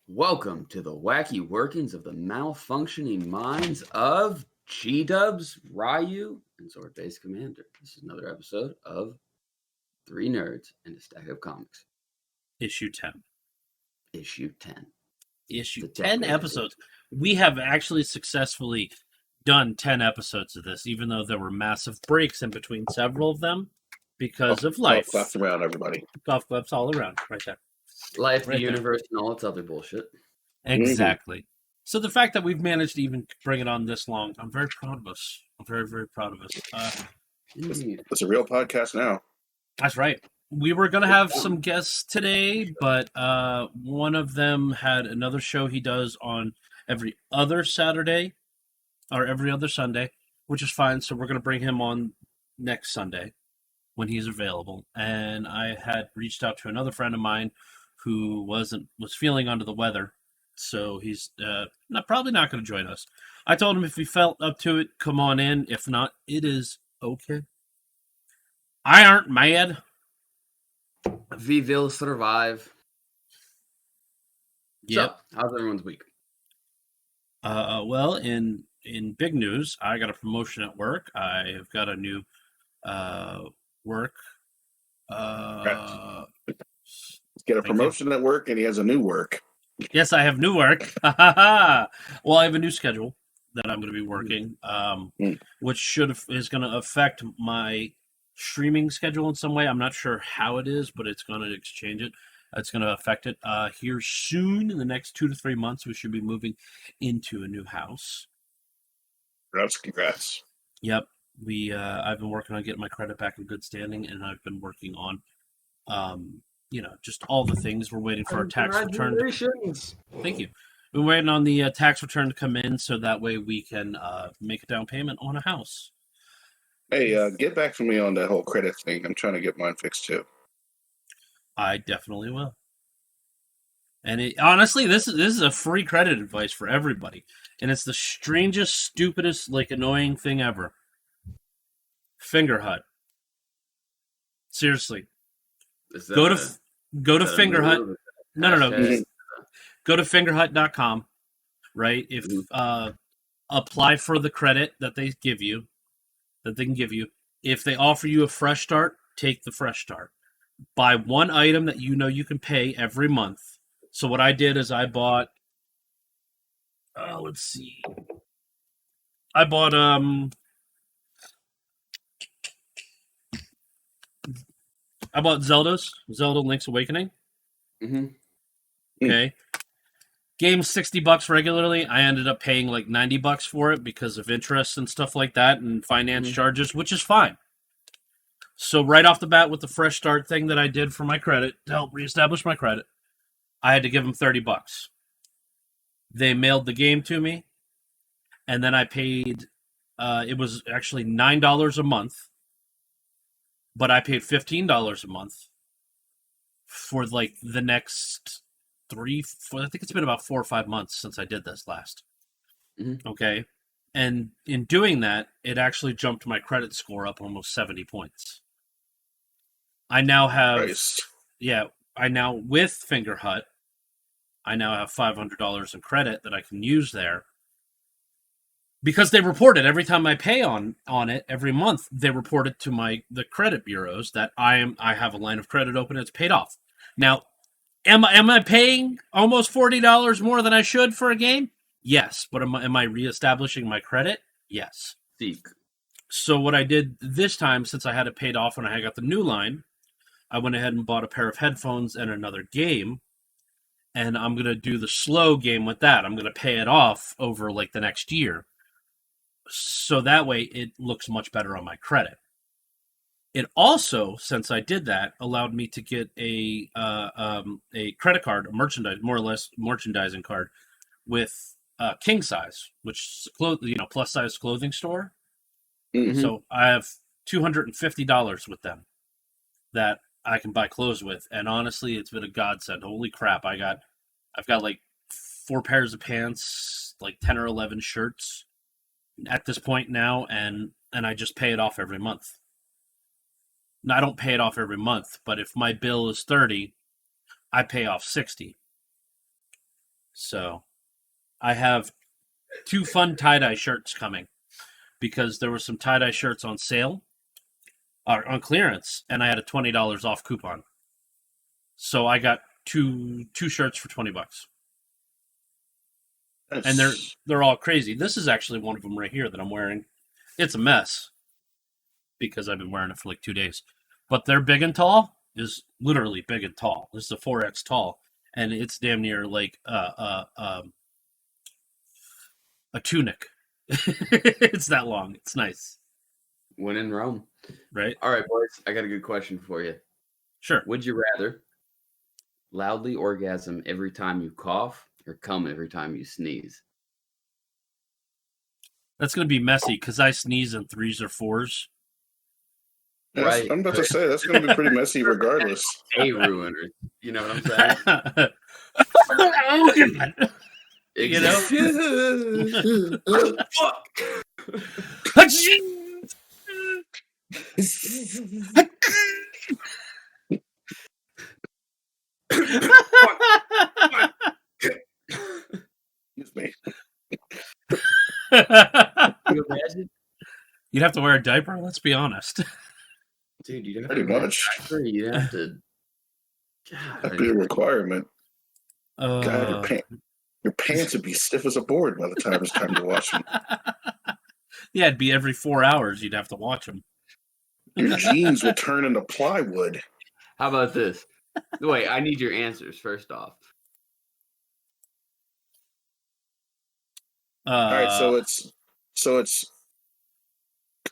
Welcome to the wacky workings of the malfunctioning minds of G-Dubs, Ryu, and Zord Base Commander. This is another episode of Three Nerds and a Stack of Comics. Issue 10. Issue 10. Issue 10 episodes. We have actually successfully done 10 episodes of this, even though there were massive breaks in between several of them because of life. Golf claps around, everybody. Golf claps all around, right there. Life, the universe, and all its other bullshit. Exactly. Mm-hmm. So the fact that we've managed to even bring it on this long, I'm very proud of us. I'm very, very proud of us. It's a real podcast now. That's right. We were going to have some guests today, but one of them had another show he does on every other Saturday or every other Sunday, which is fine. So we're going to bring him on next Sunday when he's available. And I had reached out to another friend of mine who was feeling under the weather, so he's probably not going to join us. I told him if he felt up to it, come on in. If not, it is okay. I aren't mad. We will survive. Yep. So, how's everyone's week? Well, in big news, I got a promotion at work. I have got a new work. Get a promotion at work, and he has a new work. Yes, I have new work. Well, I have a new schedule that I'm going to be working, which is going to affect my streaming schedule in some way. I'm not sure how it is, but it's going to exchange it. It's going to affect it. Here soon, in the next 2 to 3 months, we should be moving into a new house. Congrats. Yep. I've been working on getting my credit back in good standing, and I've been working on just all the things. We're waiting for our tax return. Thank you. We're waiting on the tax return to come in so that way we can make a down payment on a house. Hey, get back to me on that whole credit thing. I'm trying to get mine fixed too. I definitely will. And honestly, this is a free credit advice for everybody. And it's the strangest, stupidest, annoying thing ever. Fingerhut. Seriously. Go to Fingerhut. No. Go to fingerhut.com, right? If apply for the credit that they can give you. If they offer you a fresh start, take the fresh start. Buy one item that you know you can pay every month. So what I did is I bought let's see. I bought Zelda Link's Awakening. Mm-hmm. Okay. Game's $60 regularly. I ended up paying like $90 for it because of interest and stuff like that and finance charges, which is fine. So right off the bat with the fresh start thing that I did for my credit to help reestablish my credit, I had to give them $30. They mailed the game to me, and then I paid. It was actually $9 a month. But I paid $15 a month for the next I think it's been about 4 or 5 months since I did this last. Mm-hmm. Okay. And in doing that, it actually jumped my credit score up almost 70 points. I now have, with Fingerhut, I now have $500 in credit that I can use there. Because they report it every time I pay on it every month. They report it to the credit bureaus that I have a line of credit open. It's paid off. Now, am I paying almost $40 more than I should for a game? Yes, but am I reestablishing my credit? Yes. So what I did this time, since I had it paid off when I got the new line, I went ahead and bought a pair of headphones and another game. And I'm gonna do the slow game with that. I'm gonna pay it off over the next year. So that way it looks much better on my credit. It also, since I did that, allowed me to get a credit card, more or less merchandising card with King Size, which is plus size clothing store. Mm-hmm. So I have $250 with them that I can buy clothes with, and honestly, it's been a godsend. Holy crap! I've got 4 pairs of pants, 10 or 11 shirts at this point now, and I just pay it off every month. Now, I don't pay it off every month, but if my bill is $30, I pay off $60. So I have 2 fun tie-dye shirts coming because there were some tie-dye shirts on sale, on clearance, and I had a $20 off coupon. So I got two shirts for $20. And they're all crazy. This is actually one of them right here that I'm wearing. It's a mess because I've been wearing it for like 2 days. But their big and tall is literally big and tall. This is a 4X tall, and it's damn near like a tunic. It's that long. It's nice. When in Rome. Right? All right, boys. I got a good question for you. Sure. Would you rather loudly orgasm every time you cough or come every time you sneeze? That's going to be messy because I sneeze in 3s or 4s. Right. I'm about to say, that's going to be pretty messy regardless. A ruiner. You know what I'm saying? You know? Fuck. Excuse me. You imagine? You'd have to wear a diaper, let's be honest. Dude, you'd have Pretty to wear a much. diaper, you'd have to. That'd be a requirement. God, Uh, your pants would be stiff as a board by the time it's time to wash them. yeah, it'd be every 4 hours you'd have to watch them. Your jeans would turn into plywood. How about this? Wait, I need your answers first off. All right, so it's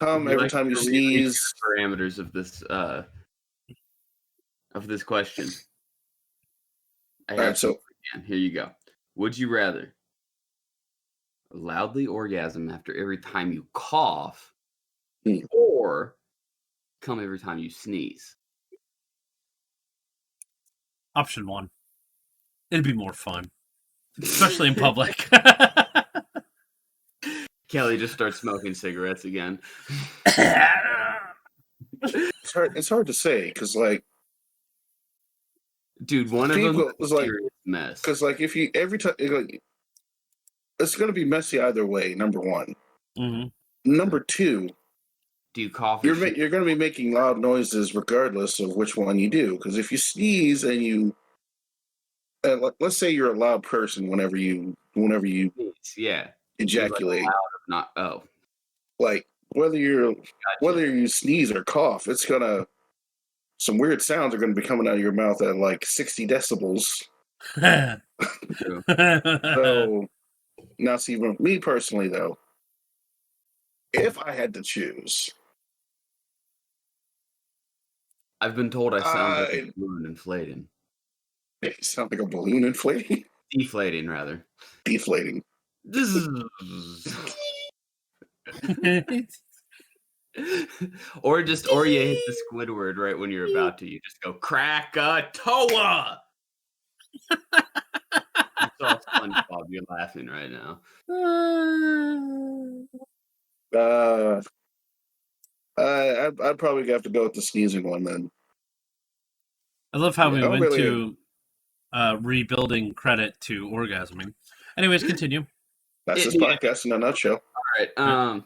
come every time you sneeze. Parameters of this question. All right, so here you go. Would you rather loudly orgasm after every time you cough, or come every time you sneeze? Option 1. It'd be more fun, especially in public. Kelly just starts smoking cigarettes again. It's hard to say because, like, dude, one of them was like mess. Because, like, if you every time, it's going to be messy either way. Number one. Mm-hmm. Number two. Do you cough? You're going to be making loud noises regardless of which one you do. Because if you sneeze and you, let's say you're a loud person whenever you ejaculate, like like whether you sneeze or cough, it's gonna some weird sounds are going to be coming out of your mouth at like 60 decibels. So now, see, me personally though, if I had to choose. I've been told I sound like a balloon inflating. You sound like a balloon inflating? Deflating, rather. Deflating. or you hit the Squidward right when you're about to. You just go, Krakatoa! It's all SpongeBob. You're laughing right now. I'd probably have to go with the sneezing one then. I love how we went to rebuilding credit to orgasming. Anyways, continue. That's this podcast in a nutshell. All right.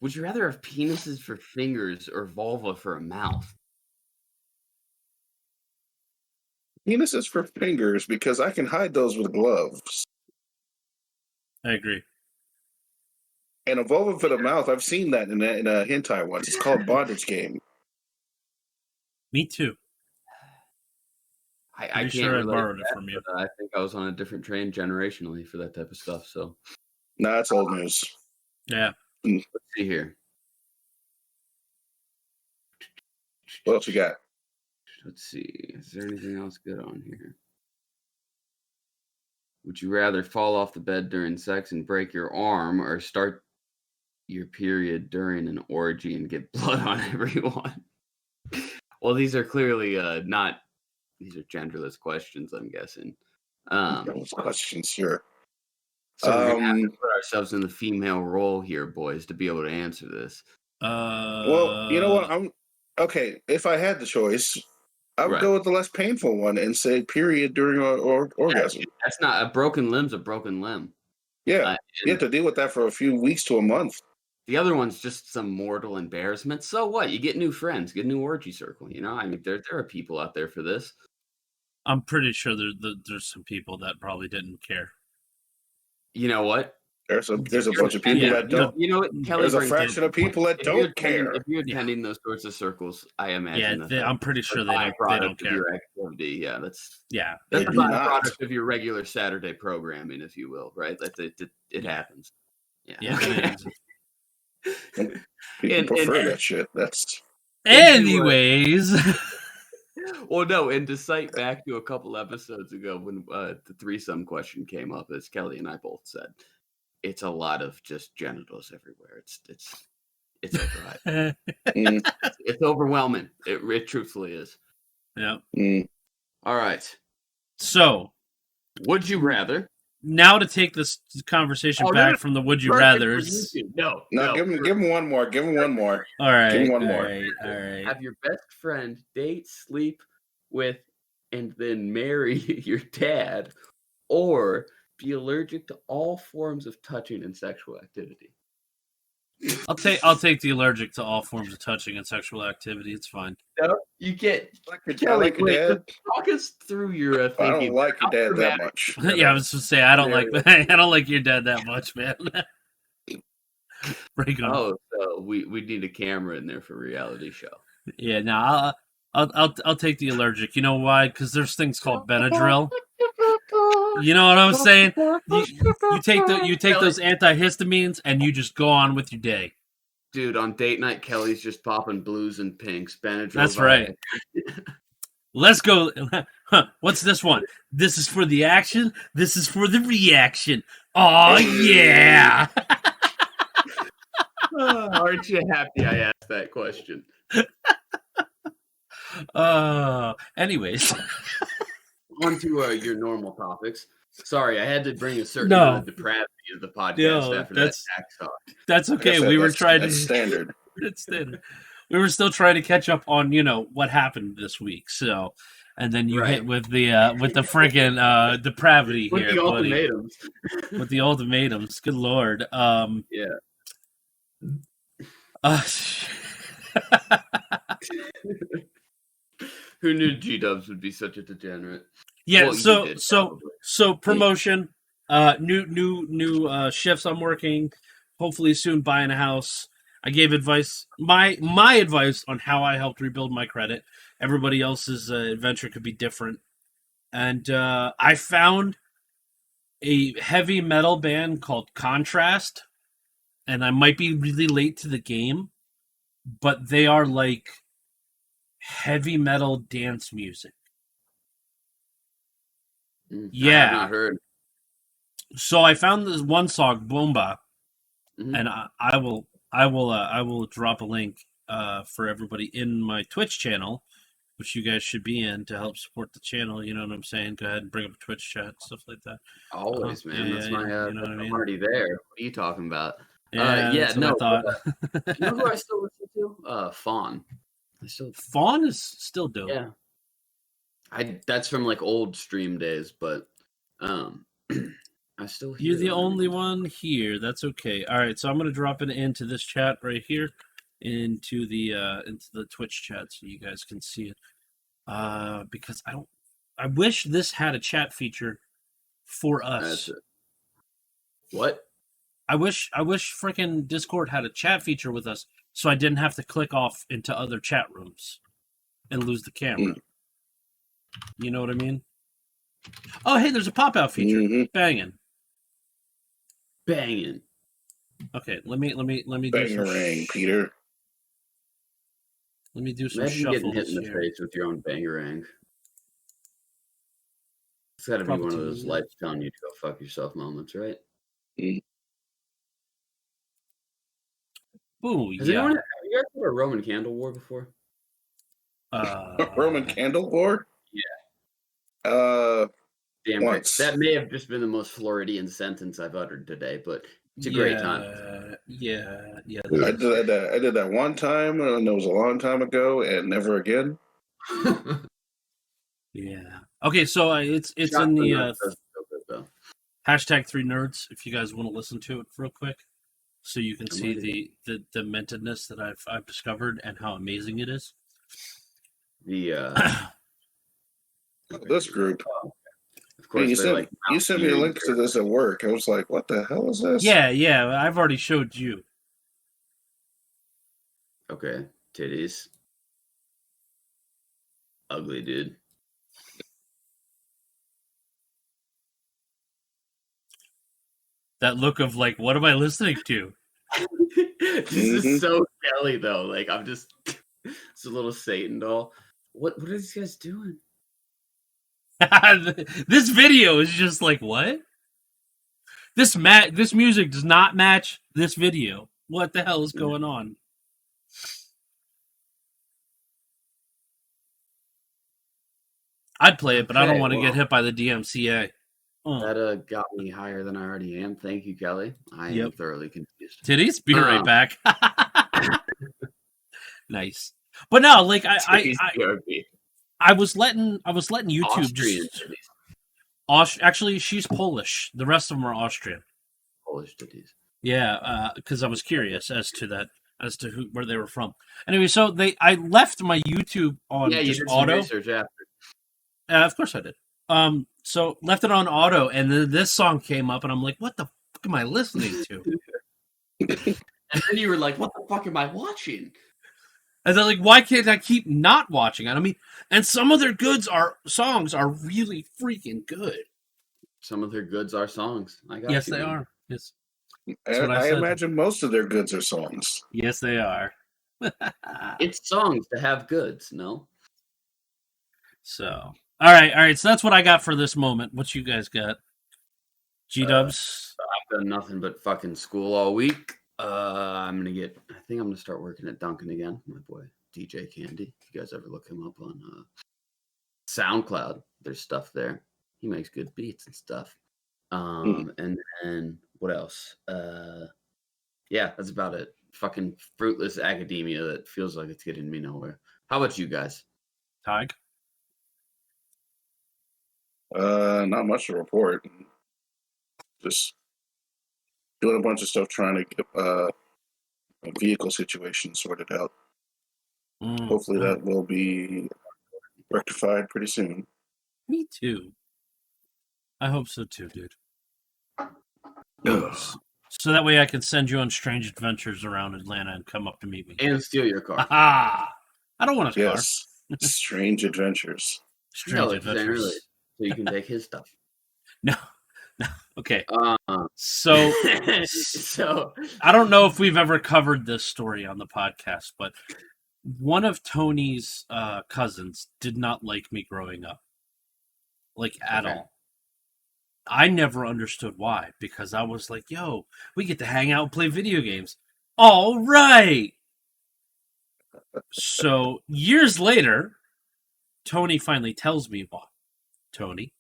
Would you rather have penises for fingers or vulva for a mouth? Penises for fingers because I can hide those with gloves. I agree. And a vulva for the mouth, I've seen that in a hentai once. It's called Bondage Game. Me too. I can't sure I borrowed it from you. I think I was on a different train generationally for that type of stuff. So, nah, it's old news. Yeah. Let's see here. What else you got? Let's see. Is there anything else good on here? Would you rather fall off the bed during sex and break your arm, or start your period during an orgy and get blood on everyone? Well, these are clearly not. These are genderless questions, I'm guessing. Genderless questions, sure. So we're gonna have to put ourselves in the female role here, boys, to be able to answer this. Well, you know what? Okay, if I had the choice, I would go with the less painful one and say period during orgasm. That's not a broken limb's a broken limb. Yeah, you have to deal with that for a few weeks to a month. The other one's just some mortal embarrassment. So what? You get new friends, get a new orgy circle. You know, I mean, there are people out there for this. I'm pretty sure there's some people that probably didn't care. You know what? There's a bunch of people that don't. You know what? Kelly there's a fraction of people that don't care. If you're attending those sorts of circles, I imagine. Yeah, I'm pretty sure they don't care. Your activity. Yeah, that's a byproduct of your regular Saturday programming, if you will, right? It happens. Yeah. People prefer that shit. That's. Anyways. Well, no, and to cite back to a couple episodes ago when the threesome question came up, as Kelly and I both said, it's a lot of just genitals everywhere. It's overhyped. It's overwhelming. It truthfully is. Yeah. All right. So, would you rather? Now to take this conversation back from the would you rathers. No. Give him one more. Give him one more. All right. Give him one more. All right. Have your best friend date, sleep with, and then marry your dad, or be allergic to all forms of touching and sexual activity. I'll take the allergic to all forms of touching and sexual activity. It's fine. No, you get. Kelly, like your dad. Talk us through your thinking. I don't like your dad that much. Yeah, I was just say I don't like your dad that much, man. Break on. Oh, so we need a camera in there for a reality show. Yeah, no, I'll take the allergic. You know why? Because there's things called Benadryl. You know what I'm saying? You take those antihistamines and you just go on with your day. Dude, on date night, Kelly's just popping blues and pinks. Benadryl. That's right. Let's go. What's this one? This is for the action. This is for the reaction. Oh yeah. Aren't you happy I asked that question? Anyways. On to your normal topics. Sorry, I had to bring a certain amount of depravity to the podcast after that tax talk. That's okay. We were trying to standard. It's standard. We were still trying to catch up on what happened this week. So, and then you hit with the friggin' depravity with here, the ultimatums. With the ultimatums. Good lord. Yeah. Who knew G-Dubs would be such a degenerate? Yeah, well, so promotion, new shifts I'm working, hopefully soon buying a house. I gave advice, my advice on how I helped rebuild my credit. Everybody else's adventure could be different. And I found a heavy metal band called Contrast, and I might be really late to the game, but they are like heavy metal dance music. Yeah, I have not heard. So I found this one song, Bomba, and I will drop a link for everybody in my Twitch channel, which you guys should be in to help support the channel. You know what I'm saying? Go ahead and bring up a Twitch chat, stuff like that. Always, man. That's my. you know what I mean? I'm already there. What are you talking about? That's what I thought. You know who I still listen to? Fawn. Fawn is still dope. Yeah. That's from like old stream days, but I still hear You're the only one here. That's okay. All right, so I'm gonna drop it into this chat right here, into the Twitch chat, so you guys can see it. Because I wish this had a chat feature for us. What? I wish freaking Discord had a chat feature with us, so I didn't have to click off into other chat rooms and lose the camera. You know what I mean? Oh, hey, there's a pop-out feature. Banging. Okay, let me do some Peter. Let me do some Imagine shuffles getting hit in the here. face with your own bangarang. It's got to be one of those lights telling you to go fuck yourself moments, right? Ooh, have you guys heard of Roman Candle War before? Roman Candle War? Yeah. Damn once. Right. That may have just been the most Floridian sentence I've uttered today, but it's a great time. Yeah. I did that one time, and it was a long time ago, and never again. Yeah. Okay, so it's Shot in for the Nerds doesn't feel good, though. hashtag 3nerds. If you guys want to listen to it real quick, so you can I'm see ready. the dementedness that I've discovered and how amazing it is. The This group. of Hey, course, they're like you sent me a mountaineering link to this at work. I was like, what the hell is this? Yeah, I've already showed you. Okay, titties. Ugly dude. That look of like, what am I listening to? This is so Kelly though. Like I'm just it's a little Satan doll. What are these guys doing? This video is just like, what? This music does not match this video. What the hell is going on? I'd play it, but I don't Okay, want to get well, hit by the DMCA. that got me higher than I already am. Thank you, Kelly. I am Yep. thoroughly confused. Titties, be right back. Nice, but no, like Titties, BRB. I was letting YouTube Austrian just. titties. Actually, she's Polish. The rest of them are Austrian. Polish titties. Yeah, because I was curious as to where they were from. Anyway, so I left my YouTube on Yeah, you just did some auto. research after. Of course I did. So left it on auto, and then this song came up, and I'm like, what the fuck am I listening to? And then you were like, what the fuck am I watching? And they're like, why can't I keep not watching it? I mean, and some of their songs are really freaking good. Some of their goods are songs. I got Yes, you. they Man. are. Yes. That's what I I said. imagine most of their goods are songs. Yes, they are. It's songs to have goods, no? So, all right. So that's what I got for this moment. What you guys got? G-dubs? I've done nothing but fucking school all week. I think I'm gonna start working at Dunkin' again. My boy DJ Candy. If you guys ever look him up on SoundCloud, there's stuff there. He makes good beats and stuff. And then what else? Yeah, that's about it. Fucking fruitless academia that feels like it's getting me nowhere. How about you guys? Tig? Not much to report. Just doing a bunch of stuff trying to get a vehicle situation sorted out. Hopefully that will be rectified pretty soon. Me too. I hope so too, dude. So that way I can send you on strange adventures around Atlanta and come up to meet me. And steal your car. Aha! I don't want a car. Yes. Strange adventures. Strange adventures. Really, so you can take his stuff. No. Okay. So I don't know if we've ever covered this story on the podcast, but one of Tony's cousins did not like me growing up, like at all. I never understood why, because I was like, yo, we get to hang out and play video games. All right. So years later, Tony finally tells me why. Tony,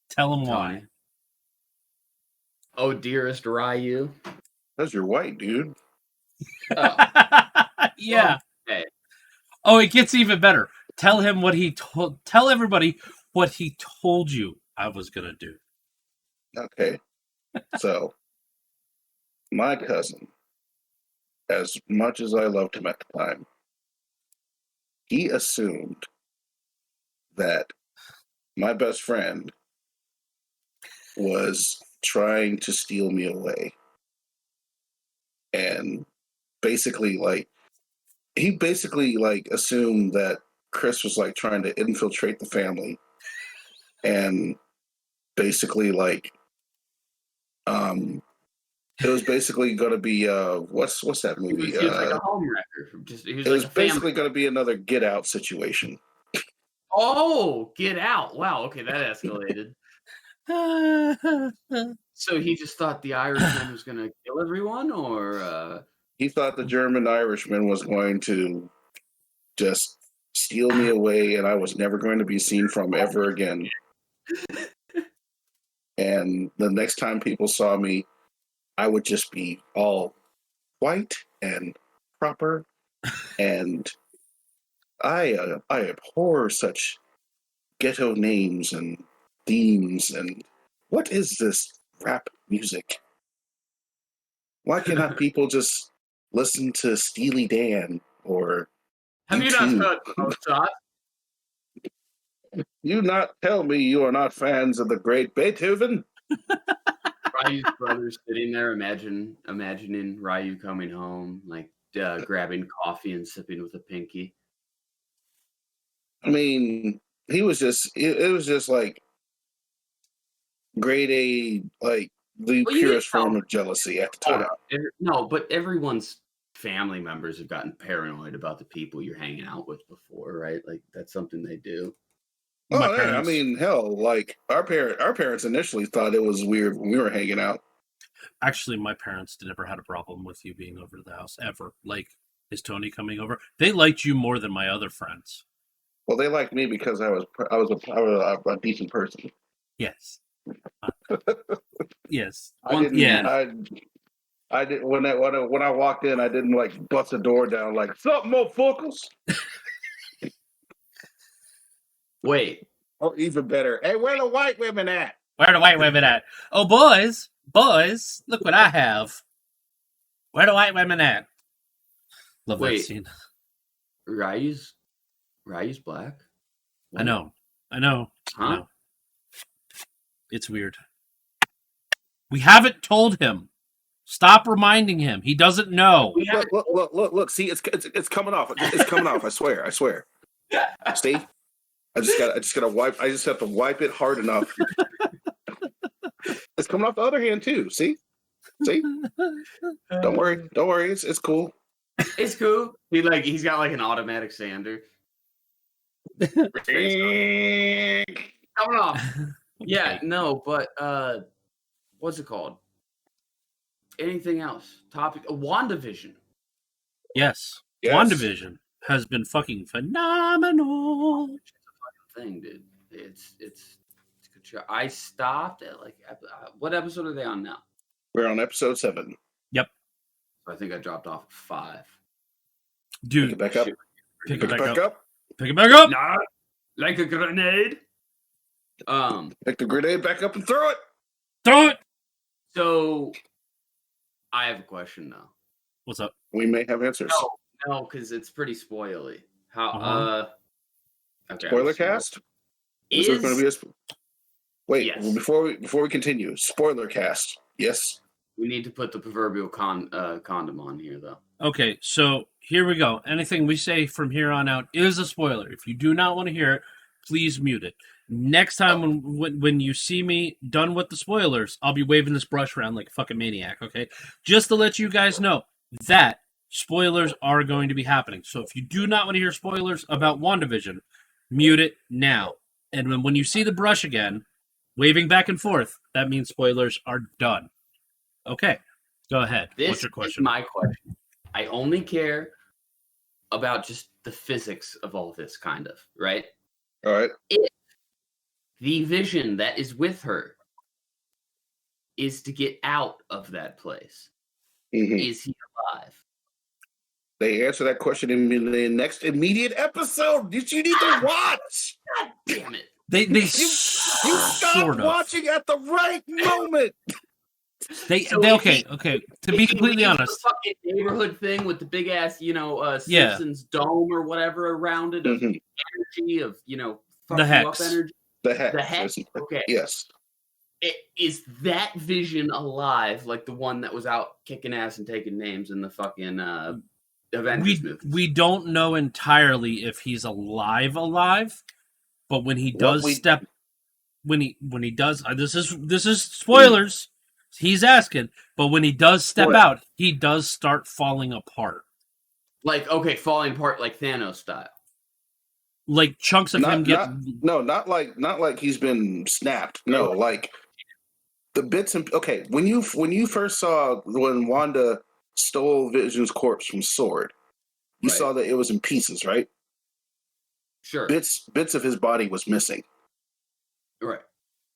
tell him why. Oh, dearest Ryu. Because you're white, dude. Oh. Yeah. Well, hey. Oh, it gets even better. Tell him what he told. Tell everybody what he told you I was gonna do. Okay. So, my cousin, as much as I loved him at the time, he assumed that my best friend was trying to steal me away. And basically, he assumed that Chris was trying to infiltrate the family. And basically, it was basically going to be what's that movie? He was like a homewrecker. It was basically going to be another Get Out situation. Oh, Get Out! Wow, okay, that escalated. So he just thought the Irishman was going to kill everyone, or he thought the German Irishman was going to just steal me away, and I was never going to be seen from ever again. And the next time people saw me, I would just be all white and proper and I abhor such ghetto names and themes. And what is this rap music? Why cannot people just listen to Steely Dan or Have you not U2? heard Mozart? You not tell me you are not fans of the great Beethoven? Ryu's brother sitting there, imagining Ryu coming home, like grabbing coffee and sipping with a pinky. I mean, he was just it was just like grade A, like the Well, you didn't purest tell form me. of jealousy at the Hold time. up. No, but everyone's family members have gotten paranoid about the people you're hanging out with before, right? Like that's something they do. My Oh yeah, I parents. mean, hell, like our parents initially thought it was weird when we were hanging out. Actually, my parents never had a problem with you being over to the house ever. Like, is Tony coming over? They liked you more than my other friends. Well, they liked me because I was a decent person. Yes. Yes. I Once didn't. again, I did when I walked in. I didn't like bust the door down like something more focus. wait. Oh, even better. Hey, where the white women at? Where the white women at? Oh, boys, look what I have. Where the white women at? Love that Wait. scene. Ryu's black? I know. I know. Huh? It's weird. We haven't told him. Stop reminding him. He doesn't know. Look. See, it's coming off. It's coming off. I swear. See, I just gotta wipe. I just have to wipe it hard enough. It's coming off the other hand too. See. Don't worry. It's cool. It's cool. He's got like an automatic sander. Coming off. Yeah, Okay. no, but what's it called? Anything else? Topic WandaVision. Yes. Yes. WandaVision has been fucking phenomenal. Thing, dude. It's a good show. I stopped at like what episode are they on now? We're on episode 7. Yep. I think I dropped off at 5. Dude, Pick it back up. Pick Pick it back up. Pick it back up. Nah, like a grenade. Pick the grenade back up and throw it. Throw it. So I have a question though. What's up? We may have answers. No, because it's pretty spoily. How? Okay. Spoiler cast. This is going to be a. Wait, Yes. before we continue, spoiler cast. Yes. We need to put the proverbial condom on here, though. Okay, so here we go. Anything we say from here on out is a spoiler. If you do not want to hear it, please mute it. Next time when you see me done with the spoilers, I'll be waving this brush around like a fucking maniac, okay? Just to let you guys know that spoilers are going to be happening. So if you do not want to hear spoilers about WandaVision, mute it now. And when you see the brush again, waving back and forth, that means spoilers are done. Okay, go ahead. What's your question? Is my question. I only care about just the physics of all this, kind of, right? All right. If the vision that is with her is to get out of that place, is he alive? They answer that question in the next immediate episode. You need to watch. God damn it! They You stopped watching at the right moment. Okay. To be completely honest, the fucking neighborhood thing with the big ass, Simpsons dome or whatever around it of energy of the hex. Energy. The hex. The hex. Okay. Yes. Is that vision alive, like the one that was out kicking ass and taking names in the fucking Avengers movies? We don't know entirely if he's alive, but when he does when he does, this is spoilers. He's asking, but when he does step out, he does start falling apart. Like falling apart like Thanos style. Like chunks of him get not like he's been snapped. No, like the bits and when you first saw when Wanda stole Vision's corpse from Zord, you saw that it was in pieces, right? Sure. Bits of his body was missing. Right.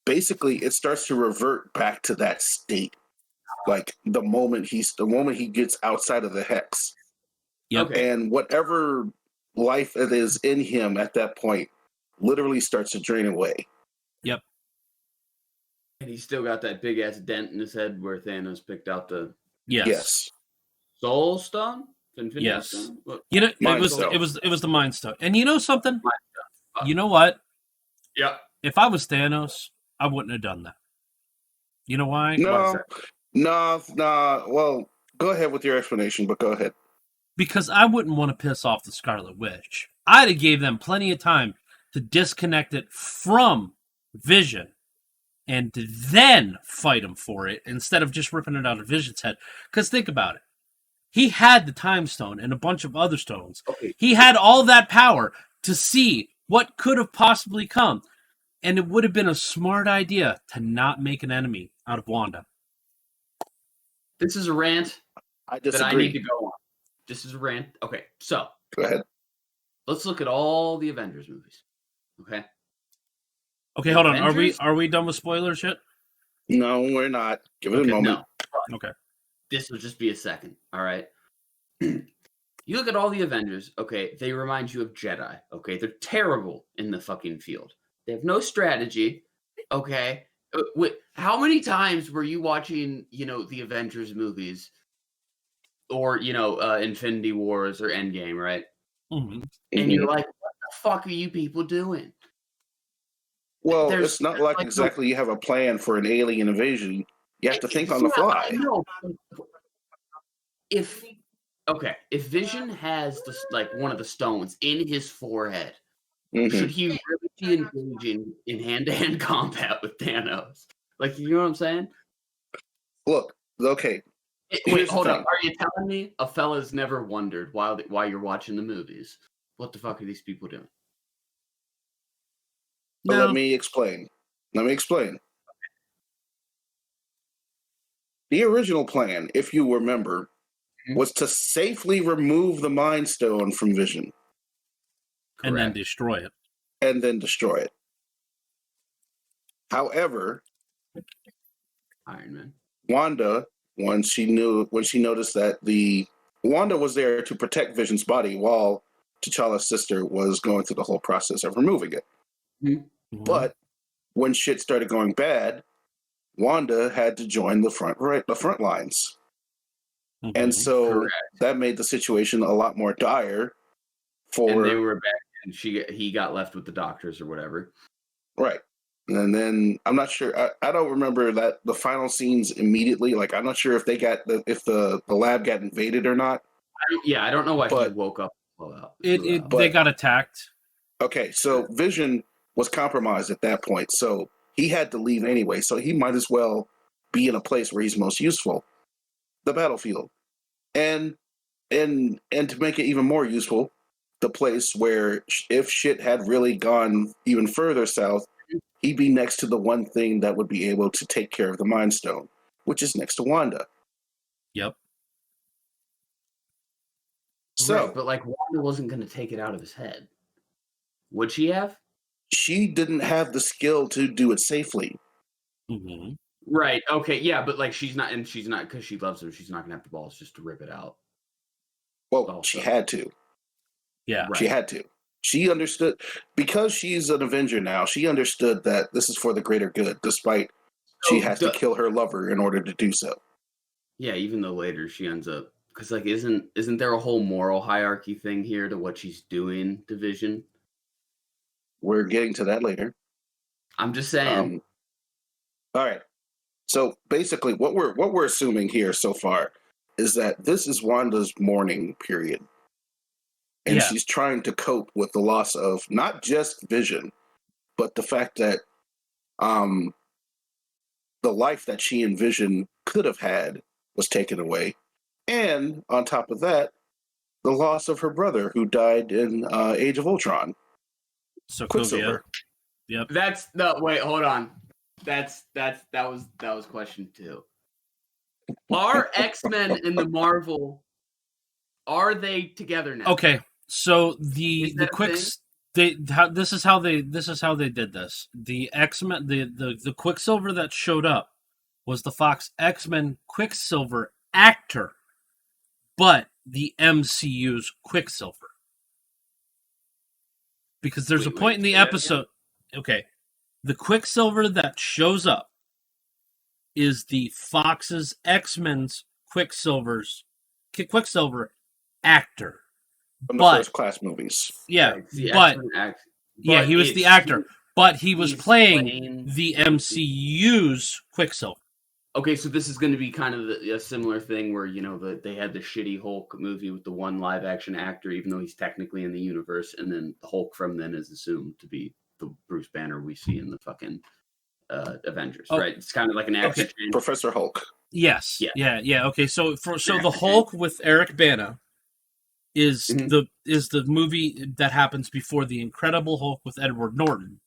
Basically, it starts to revert back to that state, like the moment he gets outside of the hex. Yep. And whatever life that is in him at that point literally starts to drain away. Yep. And he's still got that big ass dent in his head where Thanos picked out the Yes. Soul Stone? Infinity Yes. Stone? What? You know, Mind it Stone. was the Mind Stone. And you know something? Mind Stone. You know what? Yeah. If I was Thanos, I wouldn't have done that. You know why? No. Well, go ahead with your explanation, but go ahead. Because I wouldn't want to piss off the Scarlet Witch. I'd have gave them plenty of time to disconnect it from Vision and to then fight him for it instead of just ripping it out of Vision's head. Because think about it. He had the Time Stone and a bunch of other stones. Okay. He had all that power to see what could have possibly come. And it would have been a smart idea to not make an enemy out of Wanda. This is a rant I that disagree. I need to go on. This is a rant. Okay, so Go ahead. let's look at all the Avengers movies. Okay. Okay, hold on. Avengers? Are we done with spoilers yet? No, we're not. Give it Okay, a moment. no. Okay. This will just be a second. All right. You look at all the Avengers. Okay, they remind you of Jedi. Okay, they're terrible in the fucking field. They have no strategy. Okay. How many times were you watching, the Avengers movies or, Infinity Wars or Endgame, right? Mm-hmm. And you're like, what the fuck are you people doing? Well, There's- it's not there's like like exactly you have a plan for an alien invasion. You have to think on the Yeah, fly. I know. If Vision has one of the stones in his forehead, Mhm. should he really be engaging in hand-to-hand combat with Thanos? Like, you know what I'm saying? Look, okay. Wait, Here's the hold up. thing. Are you telling me a fella's never wondered while you're watching the movies, what the fuck are these people doing? But No. let me explain. The original plan, if you remember, Mhm. was to safely remove the Mind Stone from Vision And then Correct. destroy it. and then destroy it. However, Iron Man. Wanda, when she noticed that Wanda was there to protect Vision's body while T'Challa's sister was going through the whole process of removing it. Mhm. But when shit started going bad, Wanda had to join the front lines. Mhm. And so Correct. that made the situation a lot more dire And they for were back, and he got left with the doctors or whatever. right. And then I'm not sure. I don't remember that the final scenes immediately. Like I'm not sure if the lab got invaded or not. I don't know why he But- woke up. Flew out. They But- got attacked. Okay, so Vision was compromised at that point, so he had to leave anyway. So he might as well be in a place where he's most useful, the battlefield, and to make it even more useful, the place where if shit had really gone even further south, he'd be next to the one thing that would be able to take care of the Mind Stone, which is next to Wanda. Yep. So Right, but Wanda wasn't going to take it out of his head. Would she have? she didn't have the skill to do it safely. Mm-hmm. Right. Okay. Yeah, but she's not because she loves him. She's not gonna have the balls just to rip it out. Well, Also. she had to. Yeah. Right. She had to. She understood because she's an Avenger now. She understood that this is for the greater good, despite she has to kill her lover in order to do so. Yeah, even though later she ends up because isn't there a whole moral hierarchy thing here to what she's doing to Vision? We're getting to that later. I'm just saying. All right. So basically, what we're assuming here so far is that this is Wanda's mourning period, and Yeah. she's trying to cope with the loss of not just Vision, but the fact that the life that she and Vision could have had was taken away, and on top of that, the loss of her brother who died in Age of Ultron. Sokovia. Quicksilver. Yep. That's no wait, hold on. That was question 2. Are X-Men in the Marvel? Are they together now? Okay. So the Is that a quicks this is how they did this. The X-Men the Quicksilver that showed up was the Fox X-Men Quicksilver actor, but the MCU's Quicksilver. Because there's a point in the episode. Okay, the Quicksilver that shows up is the Fox's X-Men's Quicksilver actor. From the first class movies. Yeah, but he was the actor. But he was playing the MCU's Quicksilver. Okay, so this is going to be kind of a similar thing where, they had the shitty Hulk movie with the one live-action actor, even though he's technically in the universe, and then the Hulk from then is assumed to be the Bruce Banner we see in the fucking Avengers, right? It's kind of like an actor change. Professor Hulk. Yes. Yeah. Okay, so the Hulk with Eric Bana is the movie that happens before the Incredible Hulk with Edward Norton.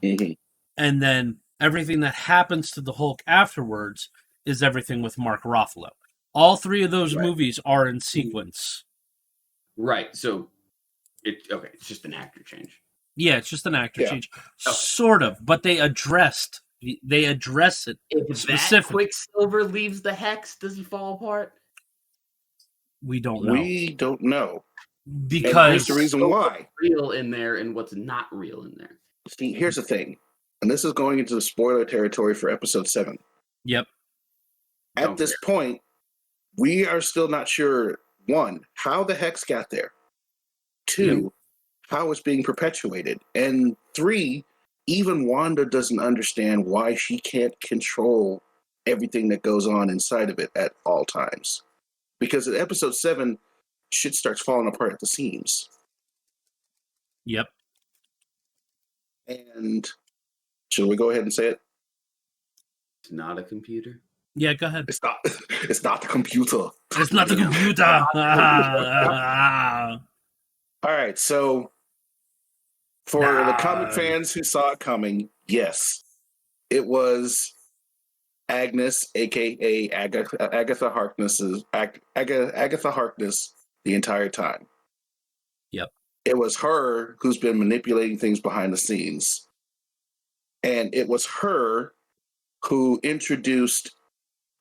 Mm-hmm. And then everything that happens to the Hulk afterwards is everything with Mark Ruffalo. All three of those movies are in sequence. Right. So, it's just an actor change. Yeah, it's just an actor change. Sort of, but they address it if specifically. That Quicksilver leaves the Hex, does he fall apart? We don't know. We don't know. Because and here's the reason why. What's real in there and what's not real in there. See, here's the thing. And this is going into the spoiler territory for episode 7. Yep. At this point, we are still not sure, 1, how the Hex got there. 2, how it's being perpetuated. And 3, even Wanda doesn't understand why she can't control everything that goes on inside of it at all times. Because in episode 7, shit starts falling apart at the seams. Yep. And should we go ahead and say it? It's not a computer. Yeah, go ahead. It's not. It's not the computer. It's not the computer. All right. So, for the comic fans who saw it coming, yes, it was Agnes, aka Agatha Harkness, Agatha Harkness, the entire time. Yep. It was her who's been manipulating things behind the scenes. And it was her who introduced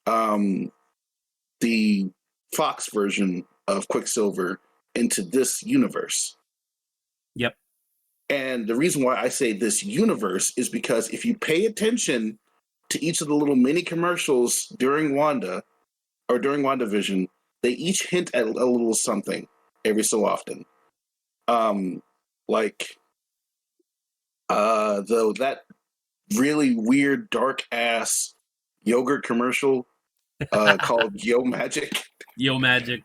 the Fox version of Quicksilver into this universe. Yep. And the reason why I say this universe is because if you pay attention to each of the little mini commercials during WandaVision, they each hint at a little something every so often. That really weird, dark ass yogurt commercial called Yo Magic. Yo Magic.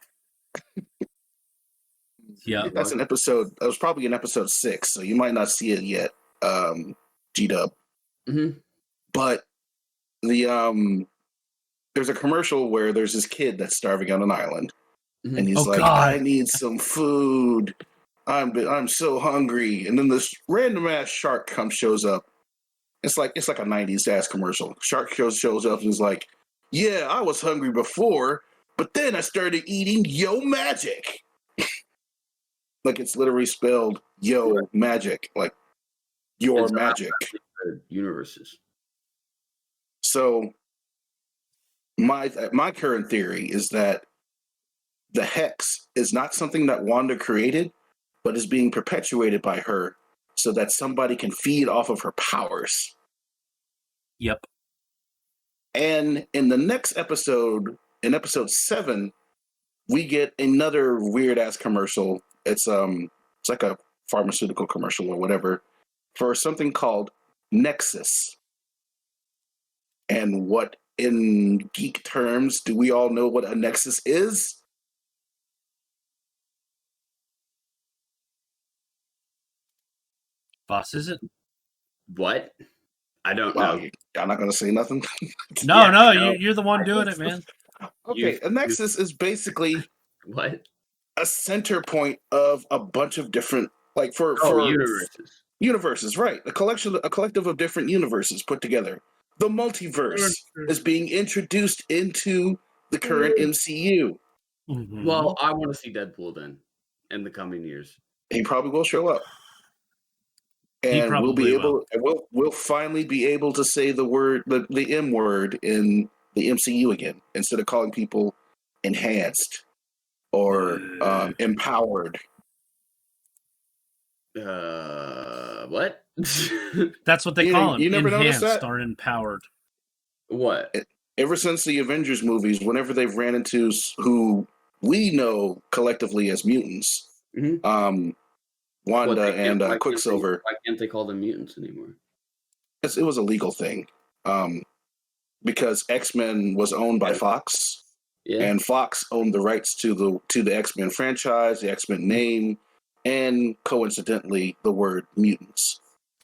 Yeah. That's an episode. That was probably in episode 6, so you might not see it yet, G-Dub. Mm-hmm. But there's a commercial where there's this kid that's starving on an island. Mm-hmm. And he's I need some food. I'm so hungry. And then this random ass shark shows up. It's like a 90s ass commercial. Shark shows up and is like, yeah, I was hungry before, but then I started eating Yo Magic. Like it's literally spelled Yo Magic, like your magic. Universes. So my current theory is that the Hex is not something that Wanda created, but is being perpetuated by her so that somebody can feed off of her powers. Yep. And in the next episode, in episode 7, we get another weird ass commercial. It's like a pharmaceutical commercial or whatever for something called Nexus. And what in geek terms do we all know what a Nexus is? Boss, is it? What? I don't know. I'm not going to say nothing. No, you're the one doing it, man. Okay, a Nexus is basically what? A center point of a bunch of different, like for universes. Universes, right? A collective of different universes put together. The multiverse is being introduced into the current MCU. Mm-hmm. Well, I want to see Deadpool then in the coming years. He probably will show up. And we'll finally be able to say the M word in the MCU again, instead of calling people enhanced or empowered. What? That's what they You- call them. you never noticed Enhanced that? or empowered. What? Ever since the Avengers movies, whenever they've ran into who we know collectively as mutants, Mhm. What, Wanda they can't- and why can't they- Quicksilver, Why can't they call them mutants anymore? it was a legal thing. Because X-Men was owned by Fox, Yeah. and Fox owned the rights to the X-Men franchise, the X-Men name, and coincidentally the word mutants.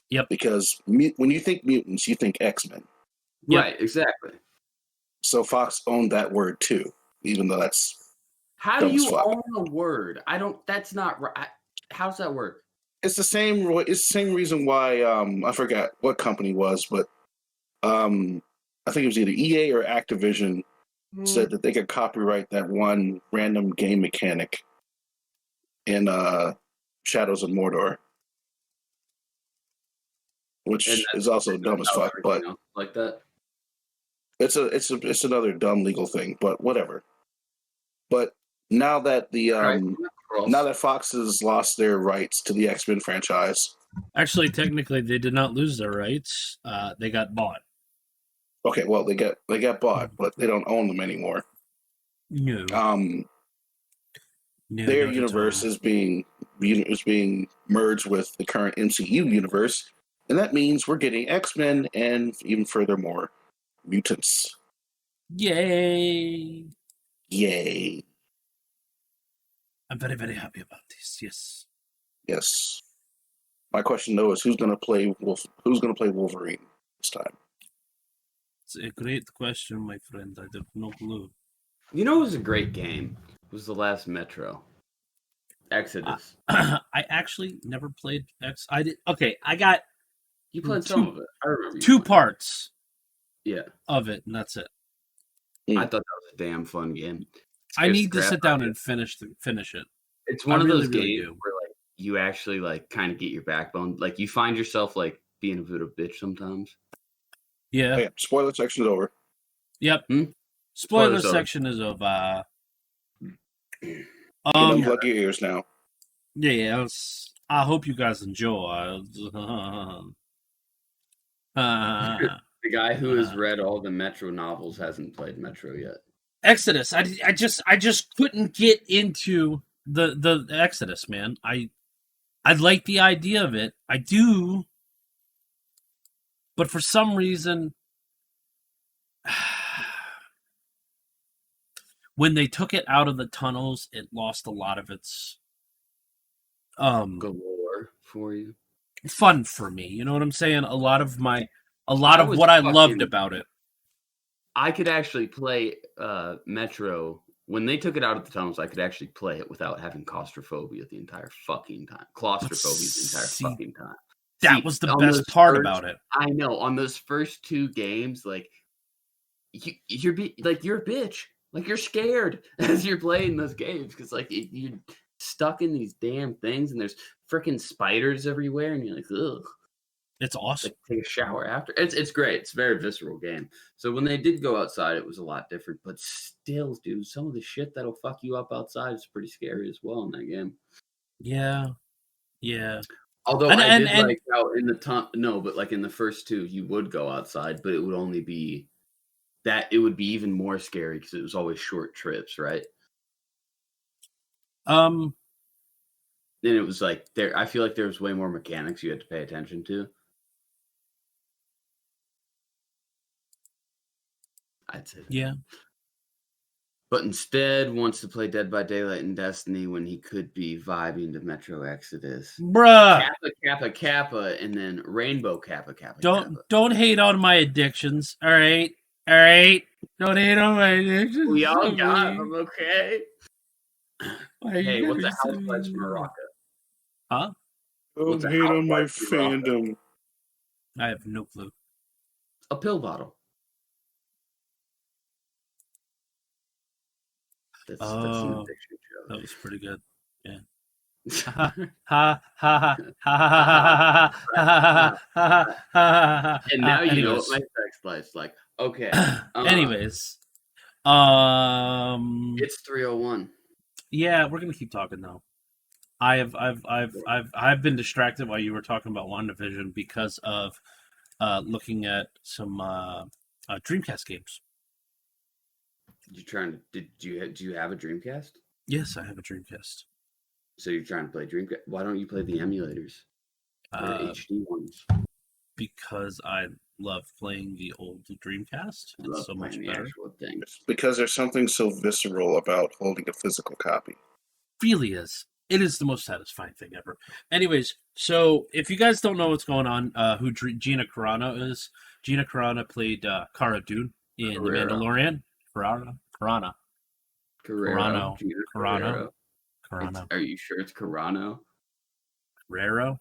Yep. Because when you think mutants, you think X-Men. Yep. Right. Exactly. So Fox owned that word too, even though that's How dumb do as you fuck. own a word? I don't. That's not right. How's that work? It's the same. It's the same reason why I forgot what company it was, but I think it was either EA or Activision said that they could copyright that one random game mechanic in Shadows of Mordor, which And is also dumb as how fuck. But everything else is like that. it's another dumb legal thing. But whatever. But now that the Right. now that Fox has lost their rights to the X-Men franchise, Actually, technically, they did not lose their rights. They got bought. okay, well they got bought, but they don't own them anymore. No. No, Their not at universe all. is being merged with the current MCU universe, and that means we're getting X-Men and even furthermore mutants. Yay! Yay! I'm very, very happy about this. Yes. Yes. My question though is who's gonna play Wolverine this time? It's a great question, my friend. I have no clue. You know, it was a great game. It was the last Metro. Exodus. I actually never played X. I did. Okay, I got You played some of it. I remember you two playing it. parts Yeah. of it, and that's it. I thought that was a damn fun game. I need to sit down and finish it. It's one of really, those really games where like you actually like kind of get your backbone. Like you find yourself like being a voodoo bitch sometimes. Yeah. Oh, yeah. Spoiler section's over. Yep. Hmm? Spoiler Spoilers over. section is over. You can unplug your ears now. Yes. I hope you guys enjoy. The guy who has read all the Metro novels hasn't played Metro yet. Exodus. I just couldn't get into the Exodus, man. I like the idea of it. I do. But for some reason when they took it out of the tunnels, it lost a lot of its galore for you. Fun for me. You know what I'm saying? A lot of what I loved about it. I could actually play Metro. When they took it out of the tunnels, I could actually play it without having claustrophobia the entire fucking time. Claustrophobia the entire fucking time. That was the best part about it. I know. On those first two games, like you're a bitch. Like you're scared as you're playing those games because like you're stuck in these damn things and there's freaking spiders everywhere and you're like, ugh. It's awesome. Like, take a shower after. It's great. It's a very visceral game. So when they did go outside, it was a lot different. But still, dude, some of the shit that'll fuck you up outside is pretty scary as well in that game. Yeah. Yeah. Although I did like how in but like in the first two, you would go outside, but it would only be that it would be even more scary because it was always short trips, right? Then it was like I feel like there was way more mechanics you had to pay attention to. I'd say that. Yeah. But instead wants to play Dead by Daylight and Destiny when he could be vibing to Metro Exodus. Bruh. Kappa, and then Rainbow Kappa. Don't hate on my addictions. All right. Don't hate on my addictions. We all got them, okay? Hey, what's the Housewives from Morocco? Huh? Don't hate on my fandom. I have no clue. A pill bottle. That's an addiction joke. That was pretty good. Yeah. And now you know what my sex life's like. Okay. Anyways. It's 3:01. Yeah, we're gonna keep talking though. I've been distracted while you were talking about WandaVision because of looking at some Dreamcast games. Do you have a Dreamcast? Yes, I have a Dreamcast. So you're trying to play Dreamcast? Why don't you play the emulators or HD ones? Because I love playing the old Dreamcast. I It's love so much playing the better. actual thing. It's because there's something so visceral about holding a physical copy. Really is. It is the most satisfying thing ever. Anyways, so if you guys don't know what's going on, who Gina Carano is, Gina Carano played Cara Dune in The Mandalorian. Carano. Gina Carano. Are you sure it's Carano? Carrero.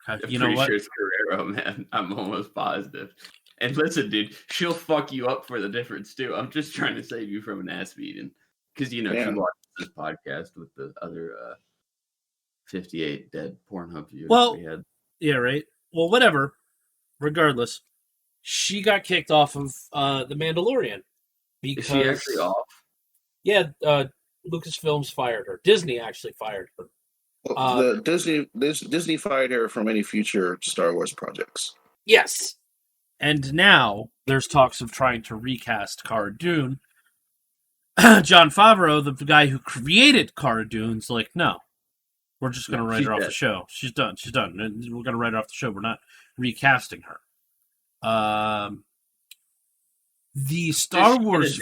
I'm You know pretty what? sure it's Carrero, man. I'm almost positive. And listen, dude, she'll fuck you up for the difference too. I'm just trying to save you from an ass beating, because she Yeah. watches this podcast with the other 58 dead Pornhub viewers Well, we had. yeah, right. Well, whatever. Regardless, she got kicked off of The Mandalorian because Is she actually off? Yeah, Lucasfilms fired her. Disney actually fired her. Well, the Disney fired her from any future Star Wars projects. Yes. And now there's talks of trying to recast Cara Dune. Jon Favreau, the guy who created Cara Dune's like, no, we're just going to write her off the show. She's done. She's done. We're going to write her off the show. We're not recasting her. The Star Wars.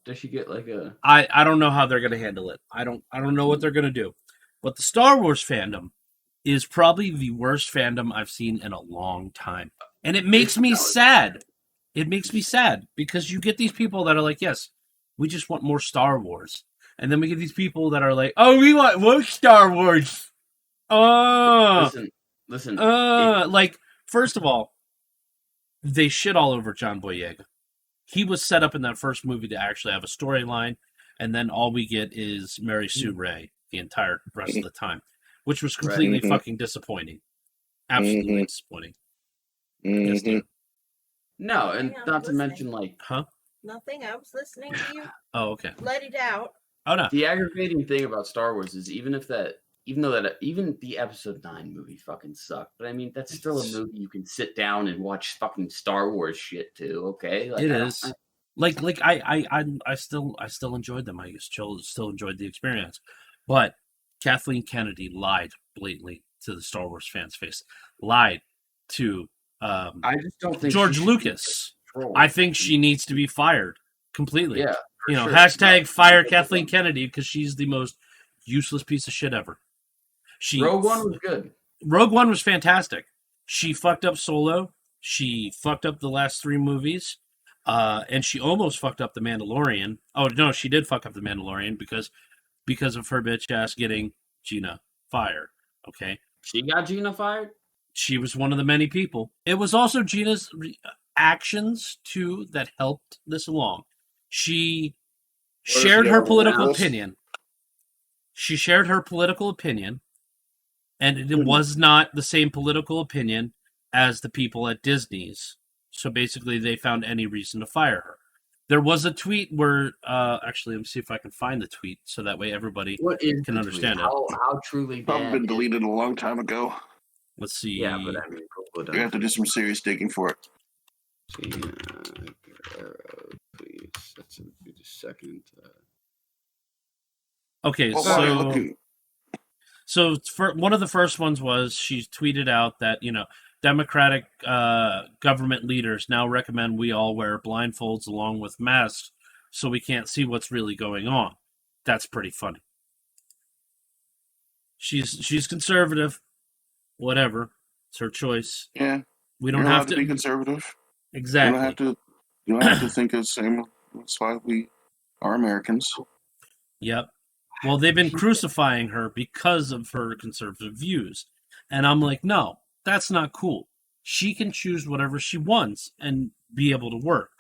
Does she get like a? I don't know how they're going to handle it. I don't know what they're going to do. But the Star Wars fandom is probably the worst fandom I've seen in a long time. And it makes me sad. It makes me sad because you get these people that are like, yes, we just want more Star Wars. And then we get these people that are like, oh, we want more Star Wars. Listen. Like, first of all, they shit all over John Boyega. He was set up in that first movie to actually have a storyline, and then all we get is Mary Sue Ray the entire rest of the time, which was completely fucking disappointing. Absolutely disappointing. Yes, dude. No, and not to mention, like... Huh? Nothing, I was listening to you. Oh, okay. Let it out. Oh, no. The aggravating thing about Star Wars is even the Episode 9 movie fucking sucked, but I mean, that's still a movie you can sit down and watch fucking Star Wars shit too, okay? Like, it is. I still enjoyed them. I still enjoyed the experience. But Kathleen Kennedy lied blatantly to the Star Wars fans' face. Lied to I just don't think George Lucas. I think she needs to be fired completely. Yeah. Sure. Hashtag fire Kathleen Kennedy because she's the most useless piece of shit ever. Rogue One was good. Rogue One was fantastic. She fucked up Solo. She fucked up the last 3 movies. And she almost fucked up The Mandalorian. Oh, no, she did fuck up The Mandalorian because of her bitch ass getting Gina fired. Okay? She got Gina fired? She was one of the many people. It was also Gina's actions, too, that helped this along. She shared her political opinion. She shared her political opinion, and it was not the same political opinion as the people at Disney's. So basically, they found any reason to fire her. There was a tweet where, actually, let me see if I can find the tweet so that way everybody can understand it. How truly bad? Probably been deleted a long time ago. Let's see. Yeah, but I mean, you have to do some serious digging for it. Gina Guerrero, please. That's a second. Okay, so for one of the first ones was she tweeted out that Democratic government leaders now recommend we all wear blindfolds along with masks so we can't see what's really going on. That's pretty funny. She's conservative. Whatever. It's her choice. Yeah. We don't have to be conservative. Exactly. You don't have to think the same. That's why we are Americans. Yep. Well, they've been crucifying her because of her conservative views. And I'm like, no, that's not cool. She can choose whatever she wants and be able to work.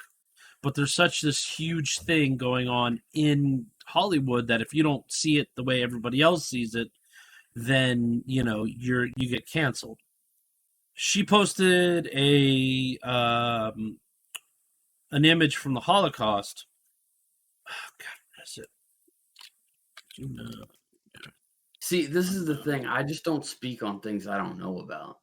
But there's such this huge thing going on in Hollywood that if you don't see it the way everybody else sees it, then, you get canceled. She posted an image from the Holocaust. Oh, God, what is it? See, this is the thing. I just don't speak on things I don't know about.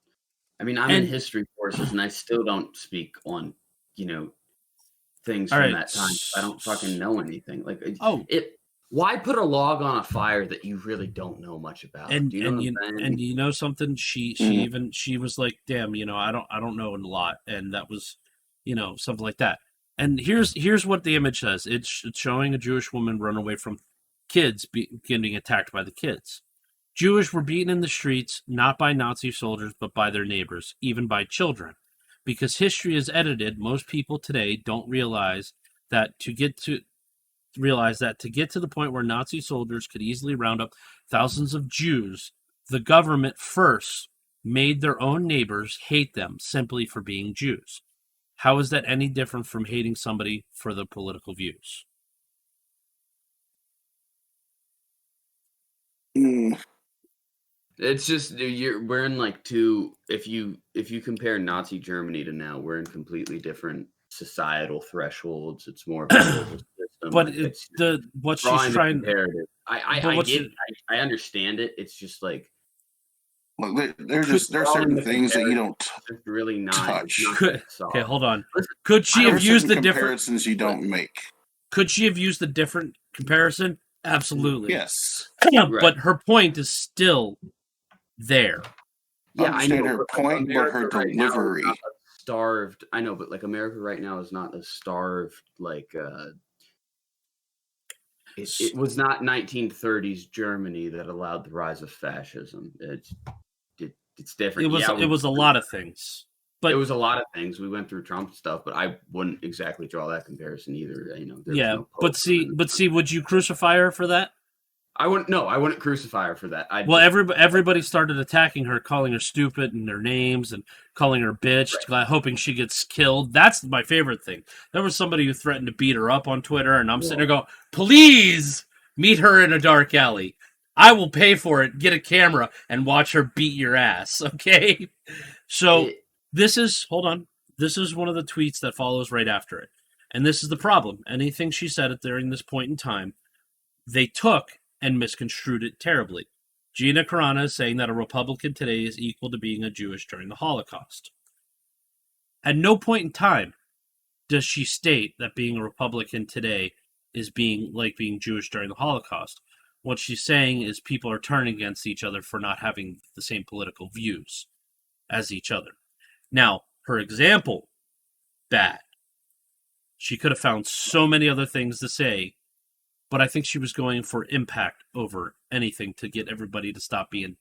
I mean, I'm in history courses, and I still don't speak on, things All from right. that time. I don't fucking know anything. Like, Oh, why put a log on a fire that you really don't know much about? and Do you know what I'm saying? you know something? She was like, "Damn, I don't know a lot," and that was, something like that. And here's what the image says. It's showing a Jewish woman run away from kids getting attacked by the kids. Jewish were beaten in the streets, not by Nazi soldiers, but by their neighbors, even by children. Because history is edited, most people today don't realize that to get to the point where Nazi soldiers could easily round up thousands of Jews, the government first made their own neighbors hate them simply for being Jews. How is that any different from hating somebody for their political views? It's just we're in like two. If you compare Nazi Germany to now, we're in completely different societal thresholds. It's more of a global system. But It's what she's drawing the trying. comparative. I get. I understand it. It's just like Look, there's certain things that you don't really not touch. Okay, hold on. Listen, Could she have used the different comparisons you don't make? Could she have used the different comparison? Absolutely. Yes. Right. But her point is still there. Yeah, I understand her point, but her delivery. Right starved. I know, but like America right now is not a starved like. It was not 1930s Germany that allowed the rise of fascism. It's different. It was a lot of things. But it was a lot of things. We went through Trump stuff, but I wouldn't exactly draw that comparison either. But see, would you crucify her for that? I wouldn't. No, I wouldn't crucify her for that. Everybody started attacking her, calling her stupid and their names, and calling her bitch, right. hoping she gets killed. That's my favorite thing. There was somebody who threatened to beat her up on Twitter, and I'm sitting there going, "Please meet her in a dark alley. I will pay for it. Get a camera and watch her beat your ass." Okay. So hold on. This is one of the tweets that follows right after it, and this is the problem. Anything she said during this point in time, they took and misconstrued it terribly. Gina Carano is saying that a Republican today is equal to being a Jewish during the Holocaust. At no point in time does she state that being a Republican today is being Jewish during the Holocaust. What she's saying is people are turning against each other for not having the same political views as each other. Now, her example, bad. She could have found so many other things to say, but I think she was going for impact over anything to get everybody to stop being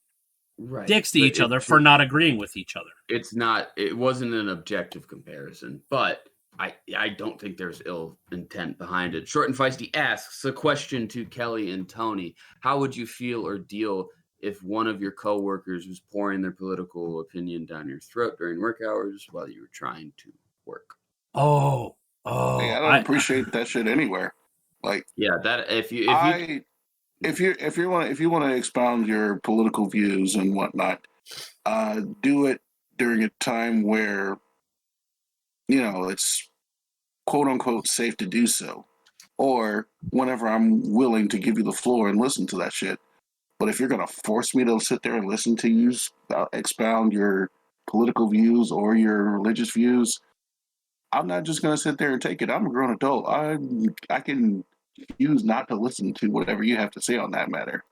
dicks to each other for not agreeing with each other. It wasn't an objective comparison, but I don't think there's ill intent behind it. Short and Feisty asks a question to Kelly and Tony. How would you feel or deal if one of your coworkers was pouring their political opinion down your throat during work hours while you were trying to work? Yeah, I don't appreciate that shit anywhere. Like, yeah, that if you want to expound your political views and whatnot, do it during a time where it's quote unquote safe to do so, or whenever I'm willing to give you the floor and listen to that shit. But if you're gonna force me to sit there and listen to you expound your political views or your religious views, I'm not just gonna sit there and take it. I'm a grown adult. I can choose not to listen to whatever you have to say on that matter.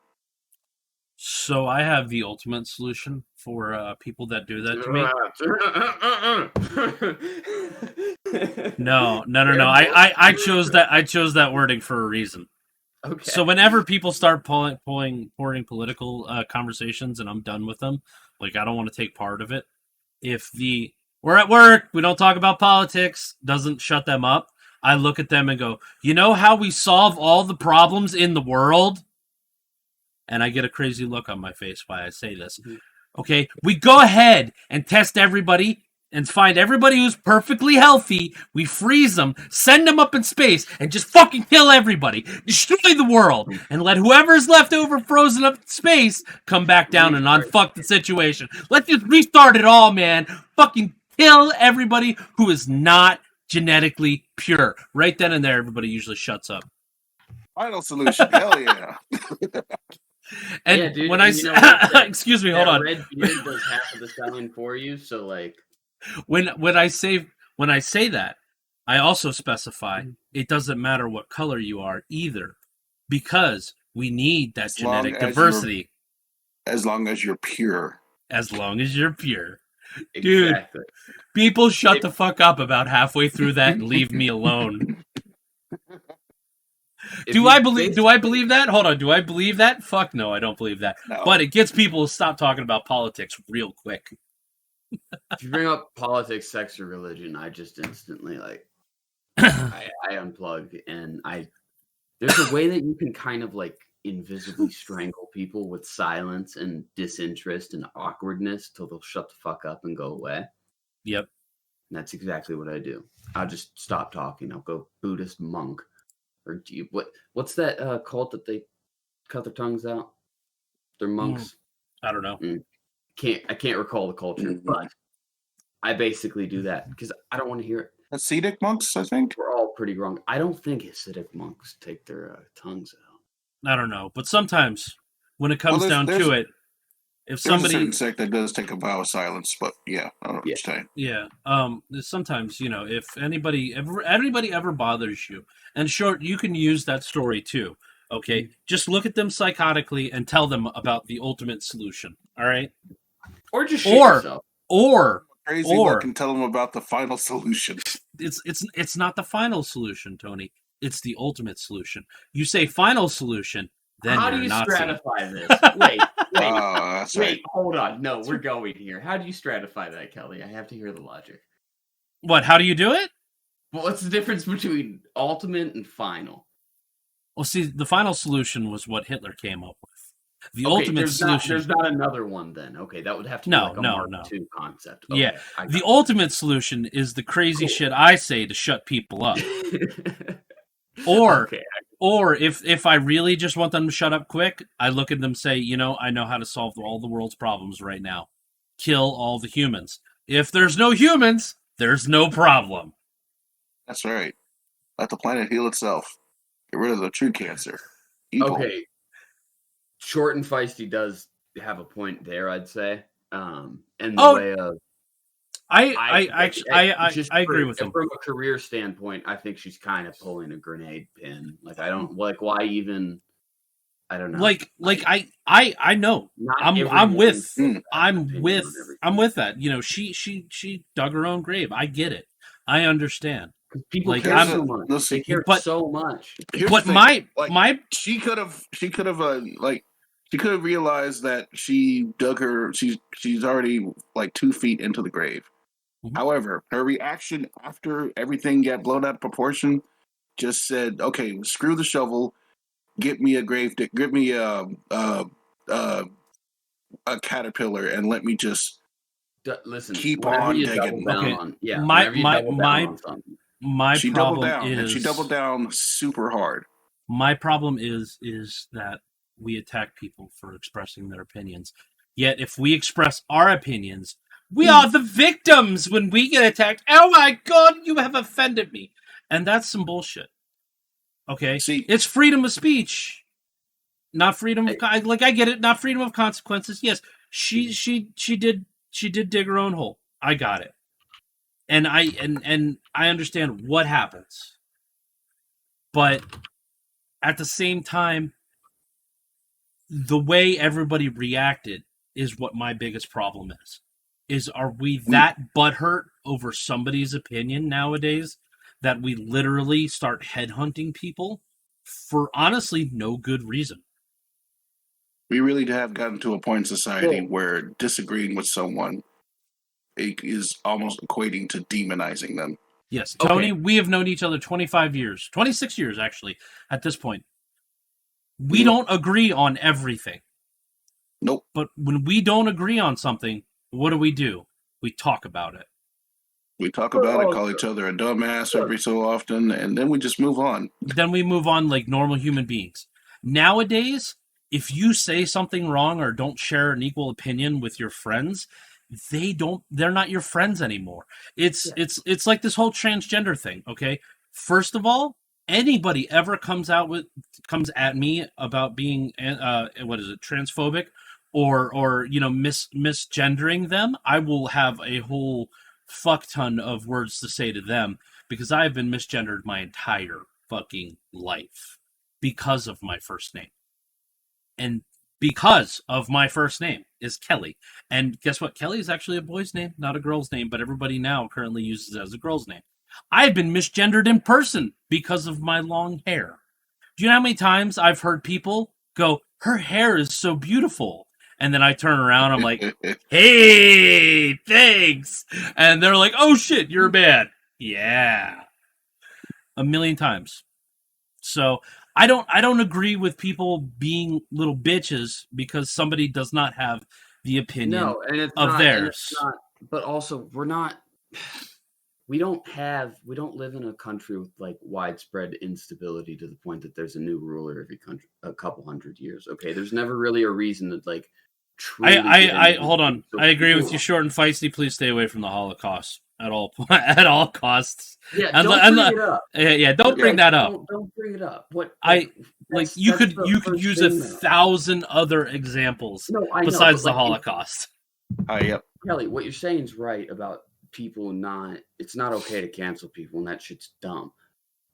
So I have the ultimate solution for people that do that to me. No. I chose that wording for a reason. Okay. So whenever people start pouring political conversations and I'm done with them, like I don't want to take part of it. If we're at work, we don't talk about politics, doesn't shut them up, I look at them and go, you know how we solve all the problems in the world? And I get a crazy look on my face while I say this. Mm-hmm. Okay, we go ahead and test everybody and find everybody who's perfectly healthy. We freeze them, send them up in space, and just fucking kill everybody. Destroy the world, and let whoever's left over frozen up in space come back down and unfuck the situation. Let's just restart it all, man. Fucking kill everybody who is not genetically pure. Right then and there, everybody usually shuts up. Final solution. Hell yeah. And Yeah, dude, when and you know what? That- excuse me, hold that on. red beard does half of the selling for you. So like, When I say that, I also specify it doesn't matter what color you are either, because we need that As long genetic as you're- diversity As long as you're pure. as long as you're pure. Dude, exactly. people shut the fuck up about halfway through that and leave me alone. If Do you I believe basically- that? Hold on, do I believe that? Fuck no, I don't believe that. No. But it gets people to stop talking about politics real quick. If you bring up politics, sex, or religion, I just instantly like I unplug, and there's a way that you can kind of like invisibly strangle people with silence and disinterest and awkwardness till they'll shut the fuck up and go away. Yep. And that's exactly what I do. I'll just stop talking. I'll go Buddhist monk, or do you, what's that cult that they cut their tongues out? They're monks. I don't know. I can't recall the culture, but I basically do that because I don't want to hear it. Hasidic monks, I think. We're all pretty wrong. I don't think Hasidic monks take their tongues out. I don't know. But sometimes when it comes Well, down there's- to it, if There's a somebody certain sect that does take a vow of silence, but yeah, I don't know what you're saying. yeah, sometimes, you know, if anybody ever bothers you, and sure, you can use that story too. Okay, just look at them psychotically and tell them about the ultimate solution. All right, Or just shit yourself. or Crazy Or- look and tell them about the final solution. it's not the final solution, Tony. It's the ultimate solution. You say final solution, then How you're do you Nazi. stratify this? Wait, That's wait, right. hold on. No, we're going here. How do you stratify that, Kelly? I have to hear the logic. What? How do you do it? Well, what's the difference between ultimate and final? Well, see, the final solution was what Hitler came up with. The Okay, ultimate there's solution. there's not another one then. Okay, that would have to be No, like a no, Mark no. II concept. Yeah, Okay, I the got ultimate solution is the crazy Cool. shit I say to shut people up. it. Or okay, or if I really just want them to shut up quick, I look at them and say, you know, I know how to solve all the world's problems right now. Kill all the humans. If there's no humans, there's no problem. That's right. Let the planet heal itself. Get rid of the true cancer. Evil. okay. Short and feisty does have a point there, I'd say. And the Oh, way of I just agree with him. From a career standpoint, I think she's kind of pulling a grenade pin. Like I don't like why even. I don't know. Like I know. Not I'm everyone with can have an I'm opinion with on everything. I'm with that. You know, she dug her own grave. I get it. I understand. People like, care I'm- so much. listen, They care but- so much. Here's But the thing, my she could have realized that she's already like 2 feet into the grave. Mhm. However, her reaction after everything got blown out of proportion just said, "Okay, screw the shovel. Get me a get me a caterpillar, and let me just Listen, keep whenever on you digging." double down Okay, on, yeah, my- whenever you my- double down my- on something. my She doubled problem down, is and she doubled down super hard. my problem is that we attack people for expressing their opinions. Yet if we express our opinions, we are the victims when we get attacked. Oh my god, you have offended me. And that's some bullshit. Okay? See, It's freedom of speech. Not freedom of like I get it, not freedom of consequences. Yes, she did dig her own hole. I got it. And I understand what happens. But at the same time, the way everybody reacted is what my biggest problem is. Are we that butthurt over somebody's opinion nowadays that we literally start headhunting people for honestly no good reason? we really have gotten to a point in society Well- where disagreeing with someone is almost equating to demonizing them. Yes, Okay. Tony, we have known each other 25 years, 26 years actually at this point. We Yep. don't agree on everything. Nope. But when we don't agree on something, what do? We talk about it. We talk about it, call each other a dumbass every so often, and then we just move on. Then we move on like normal human beings. Nowadays, if you say something wrong or don't share an equal opinion with your friends, they're not your friends anymore. It's like this whole transgender thing, okay? First of all, anybody ever comes at me about being transphobic or misgendering them, I will have a whole fuck ton of words to say to them, because I've been misgendered my entire fucking life because of my first name. And because of my first name is Kelly. And guess what? Kelly is actually a boy's name, not a girl's name, but everybody now currently uses it as a girl's name. I've been misgendered in person because of my long hair. Do you know how many times I've heard people go, her hair is so beautiful? And then I turn around, I'm like, hey, thanks. And they're like, oh shit, you're bad. Yeah. A million times. So I don't agree with people being little bitches because somebody does not have the opinion No, and it's of not, theirs. and it's not, but also we don't live in a country with like widespread instability to the point that there's a new ruler every a couple hundred years. Okay, there's never really a reason to like truly get I into hold it. on. So I agree with people- you, short and feisty. Please stay away from the Holocaust at all at all costs. Yeah, And- don't and- bring it up. Yeah, don't bring that up. Don't bring it up. What You that's could the you could first use thing, a though. 1,000 other examples No, I know, besides but, the like, Holocaust. Yep. Kelly, what you're saying is right about people it's not okay to cancel people, and that shit's dumb.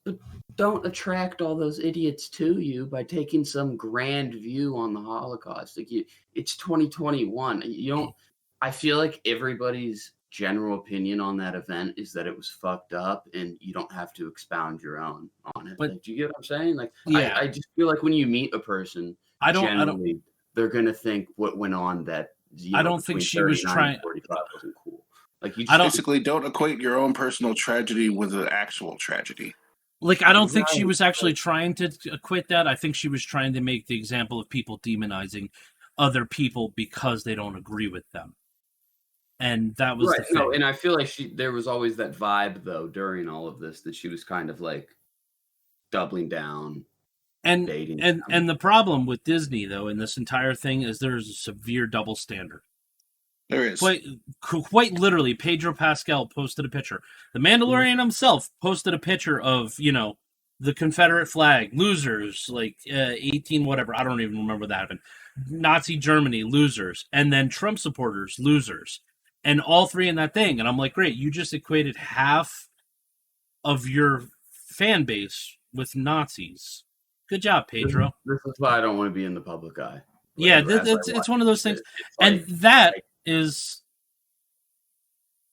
But don't attract all those idiots to you by taking some grand view on the Holocaust. Like it's 2021. You don't. I feel like everybody's general opinion on that event is that it was fucked up, and you don't have to expound your own on it. But- Like, do you get what I'm saying? Like, Yeah. I just feel like when you meet a person, generally they're gonna think what went on that. I don't think she was 39 trying- and 45 wasn't cool. Like you I don't- Basically, don't equate your own personal tragedy with an actual tragedy. Like, I don't think she Right, was actually trying to quit that. I think she was trying to make the example of people demonizing other people because they don't agree with them. And that was the thing. No, and I feel like there was always that vibe though during all of this that she was kind of like doubling down, and dating and the problem with Disney though in this entire thing is there's a severe double standard. There is. Quite literally, Pedro Pascal posted a picture. The Mandalorian himself posted a picture of, the Confederate flag, losers, like 18 whatever, I don't even remember what that happened. Nazi Germany, losers, and then Trump supporters, losers. And all three in that thing. And I'm like, great, you just equated half of your fan base with Nazis. Good job, Pedro. This is why I don't want to be in the public eye. Yeah, As I it's one of those things. it's And like- that is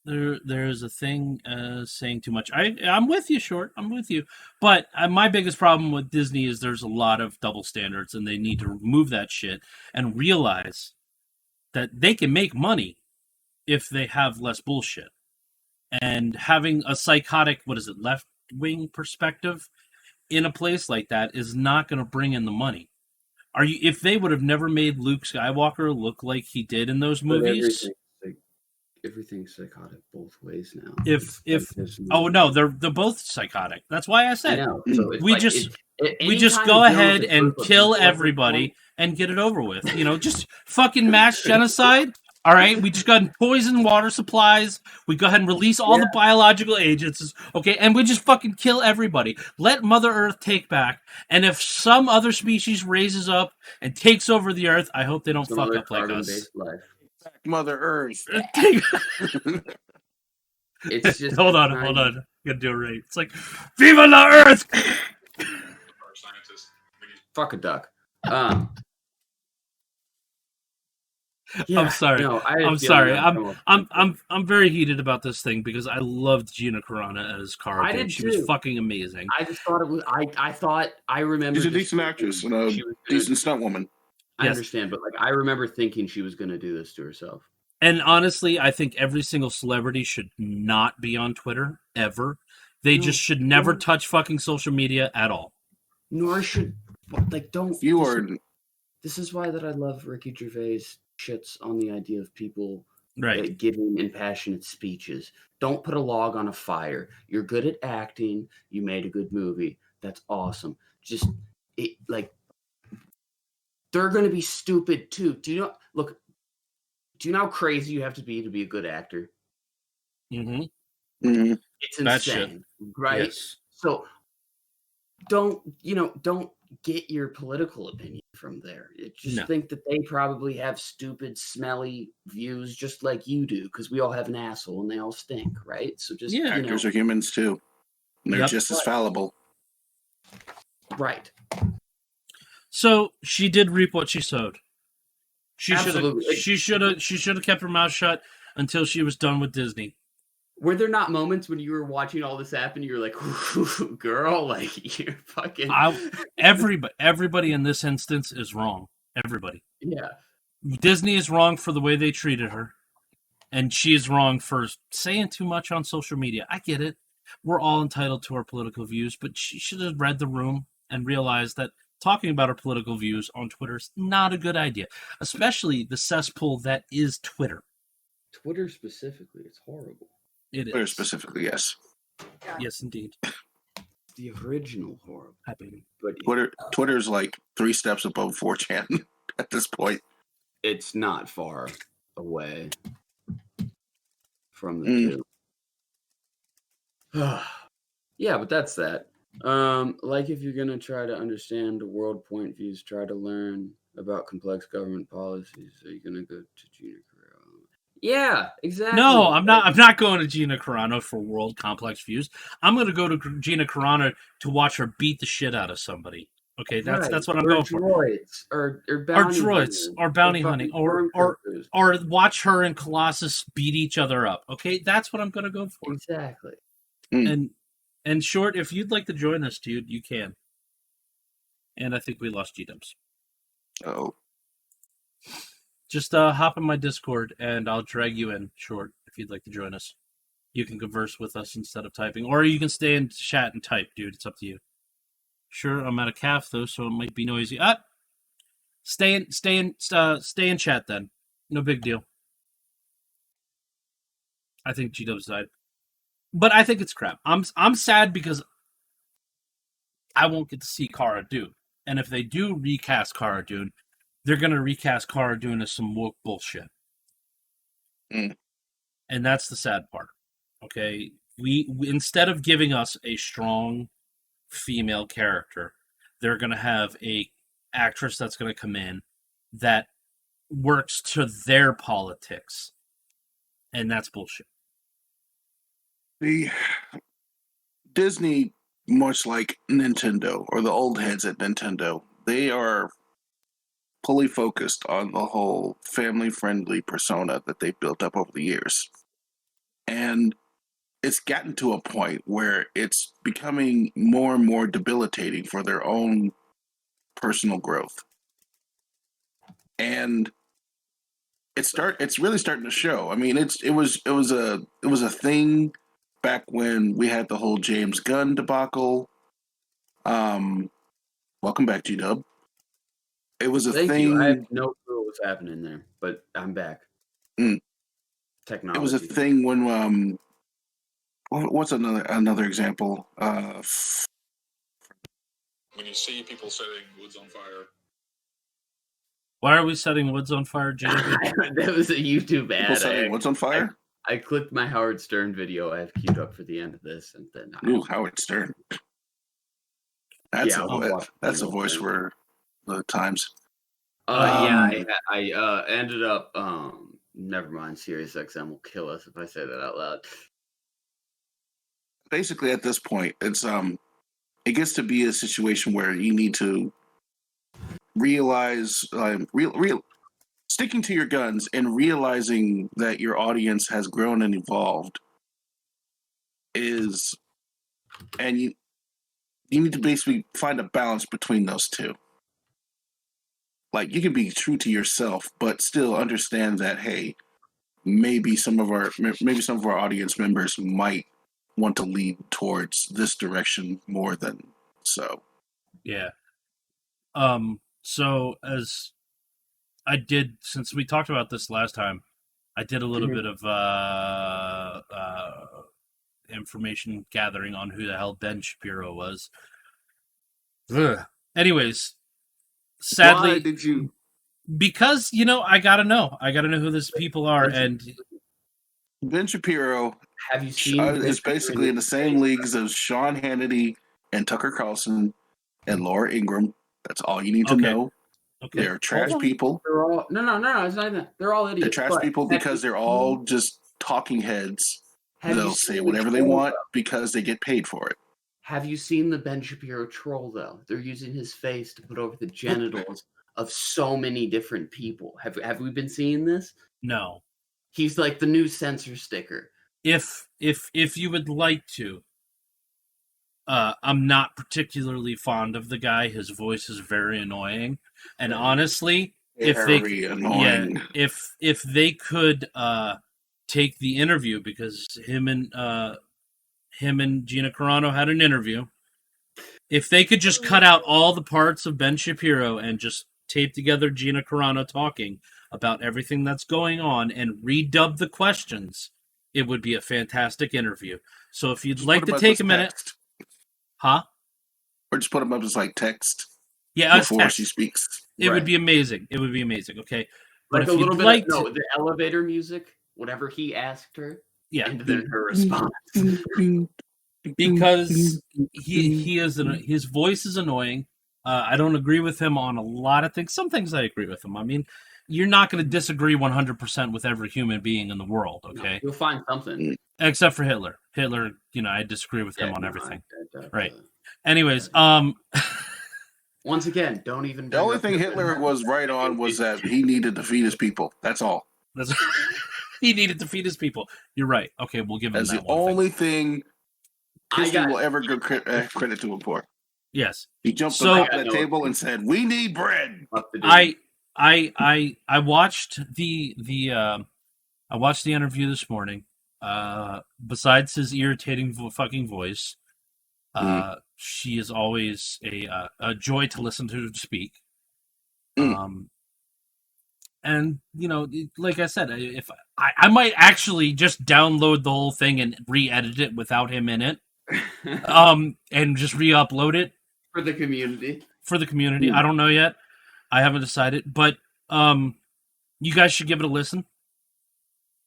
there's a thing saying too much. I'm with you, short. I'm with you. But my biggest problem with Disney is there's a lot of double standards, and they need to remove that shit and realize that they can make money if they have less bullshit. And having a psychotic, left wing perspective in a place like that is not going to bring in the money. If they would have never made Luke Skywalker look like he did in those but movies? everything's psychotic both ways now. They're both psychotic. That's why I said I know. So it's we like, just anytime just you go deal with ahead a and group of kill people at this everybody point- and get it over with. Just fucking mass genocide. All right, we just got poison water supplies. We go ahead and release all the biological agents. Okay, and we just fucking kill everybody. Let Mother Earth take back. And if some other species raises up and takes over the Earth, I hope they don't some fuck other up like us. carbon-based life. Mother Earth. It's just hold on. Gotta do it right. It's like, Viva la Earth! Fuck a duck. I'm sorry. No, I'm sorry. I'm very heated about this thing because I loved Gina Carano as Cara. I did She too. was fucking amazing. I just thought it was. I remember. She's a just decent actress and thinking a she was decent stunt woman. I Yes. understand, but I remember thinking she was going to do this to herself. And honestly, I think every single celebrity should not be on Twitter ever. They No, just should never no. touch fucking social media at all. Nor should don't. You this are. is- This is why that I love Ricky Gervais shits on the idea of people Right. giving impassionate speeches. Don't put a log on a fire. You're good at acting. You made a good movie. That's awesome. Just they're going to be stupid too. Do you know how crazy you have to be a good actor? Mm-hmm. Mhm. It's That shit. insane, right? Yes. So don't get your political opinion from there. Just think that they probably have stupid, smelly views just like you do, because we all have an asshole and they all stink, right? So just actors are humans too. And they're just as fallible. Right. So she did reap what she sowed. She Absolutely. should have kept her mouth shut until she was done with Disney. Were there not moments when you were watching all this happen, you were like, ooh, girl, like, you're fucking... Everybody in this instance is wrong. Everybody. Yeah. Disney is wrong for the way they treated her. And she is wrong for saying too much on social media. I get it. We're all entitled to our political views, but she should have read the room and realized that talking about her political views on Twitter is not a good idea. Especially the cesspool that is Twitter. Twitter specifically, it's horrible. It is. Twitter specifically, yes. Yes, indeed. The original horrible. But Twitter's like 3 steps above 4chan at this point. It's not far away from the two. Yeah, but that's that. Like if you're gonna try to understand the world point views, try to learn about complex government policies. Are you gonna go to Gina Carano? Yeah, exactly. No, I'm not. I'm not going to Gina Carano for world complex views. I'm going to go to Gina Carano to watch her beat the shit out of somebody. Okay, that's what I'm going for. Or bounty hunting, or watch her and Colossus beat each other up. Okay, that's what I'm going to go for. Exactly. And Short, if you'd like to join us, dude, you can. And I think we lost G-Dubs. Oh. Just hop in my Discord, and I'll drag you in, Short, if you'd like to join us. You can converse with us instead of typing, or you can stay in chat and type, dude. It's up to you. Sure, I'm at a calf though, so it might be noisy. Stay in chat then. No big deal. I think G-Dubs died, but I think it's crap. I'm sad because I won't get to see Cara Dune, and if they do recast Cara Dune, they're gonna recast Cara Dune as some woke bullshit. And that's the sad part. Okay, we instead of giving us a strong female character, they're gonna have a actress that's gonna come in that works to their politics, and that's bullshit. The Disney, much like Nintendo or the old heads at Nintendo, they are fully focused on the whole family-friendly persona that they built up over the years. And it's gotten to a point where it's becoming more and more debilitating for their own personal growth. And it's really starting to show. I mean, it was a thing back when we had the whole James Gunn debacle. Welcome back, G-Dub. It was a thing. You. I have no clue what's happening there, but I'm back. Technology. It was a thing when what's another example? When you see people setting woods on fire. Why are we setting woods on fire, Jay? That was a YouTube ad. People setting woods on fire? I clicked my Howard Stern video I have queued up for the end of this, and then Howard Stern. That's a voice for the times. I ended up. Never mind. SiriusXM will kill us if I say that out loud. Basically, at this point, it gets to be a situation where you need to realize, sticking to your guns and realizing that your audience has grown and evolved and you need to basically find a balance between those two. Like, you can be true to yourself, but still understand that, hey, maybe some of our audience members might want to lead towards this direction more than so. Yeah. So as I did, since we talked about this last time, I did a little bit of information gathering on who the hell Ben Shapiro was. Anyways, sadly, why did you? Because I gotta know who these people are, and Ben Shapiro have you seen is basically in the same leagues as Sean Hannity, and Tucker Carlson and Laura Ingraham. That's all you need to Okay. know. Okay. They're trash Hold on. people. They're all no. It's not even that. They're all idiots. They're trash but people have because you they're all seen- just talking heads. have you They'll seen say the whatever they troll, want though? because they get paid for it. Have you seen the Ben Shapiro troll, though? They're using his face to put over the genitals of so many different people. Have we been seeing this? No. He's like the new censor sticker. If you would like to, I'm not particularly fond of the guy. His voice is very annoying, and honestly, Very annoying. if they could take the interview, because him and Gina Carano had an interview. If they could just cut out all the parts of Ben Shapiro and just tape together Gina Carano talking about everything that's going on and redub the questions, it would be a fantastic interview. So if you'd Just like put to them up take as a minute, text. huh? Or just put them up as like text Yeah, us before text. she speaks. It Right. would be amazing. It would be amazing. Okay, but Like if a little you'd bit like of, to, the elevator music, whatever he asked her, yeah, and then her response. because he is his voice is annoying. I don't agree with him on a lot of things. Some things I agree with him. I mean, you're not going to disagree 100% with every human being in the world, No, okay? you'll find something. Except for Hitler. Hitler, I disagree with him Yeah, on no, everything. I- Right. Anyways, Once again, don't even. The bring only up thing Hitler was right on was that he needed to feed his people. That's all. that's, he needed to feed his people. You're right. Okay, we'll give him That's that the one thing. only thing I history got- will ever give credit to him for. Yes. He jumped So- on the table and said, "We need bread." Up to date. I watched I watched the interview this morning. Besides his irritating fucking voice, she is always a joy to listen to speak. And like I said, if I might actually just download the whole thing and re-edit it without him in it, and just re-upload it for the community. for the community. I don't know yet. I haven't decided, but you guys should give it a listen.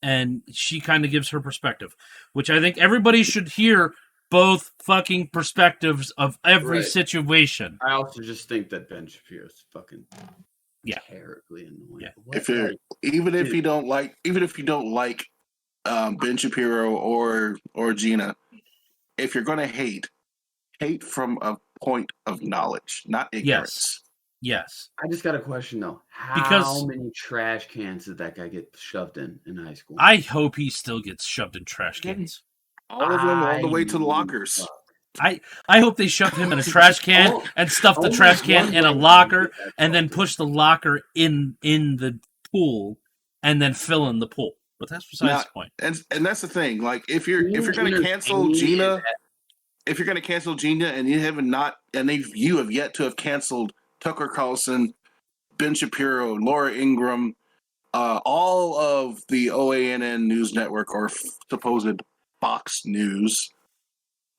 And she kind of gives her perspective, which I think everybody should hear both fucking perspectives of every Right. situation. I also just think that Ben Shapiro's fucking Yeah. terribly annoying. Yeah. What, If you're like, even if you don't like Ben Shapiro or Gina, if you're gonna hate from a point of knowledge, not ignorance. Yes. I just got a question though. How Because- many trash cans did that guy get shoved in high school? I hope he still gets shoved in trash cans. All of them, all the way to the lockers. I hope they shove him in a trash can and stuff the Only trash can one in a way to locker get that and then shoved in. push the locker in the pool and then fill in the pool. But that's besides the point. And that's the thing. Like if you're gonna Being cancel entertained Gina, is if you're gonna cancel Gina and you have yet to have canceled Tucker Carlson, Ben Shapiro, Laura Ingraham, all of the OANN News Network or supposed Fox News,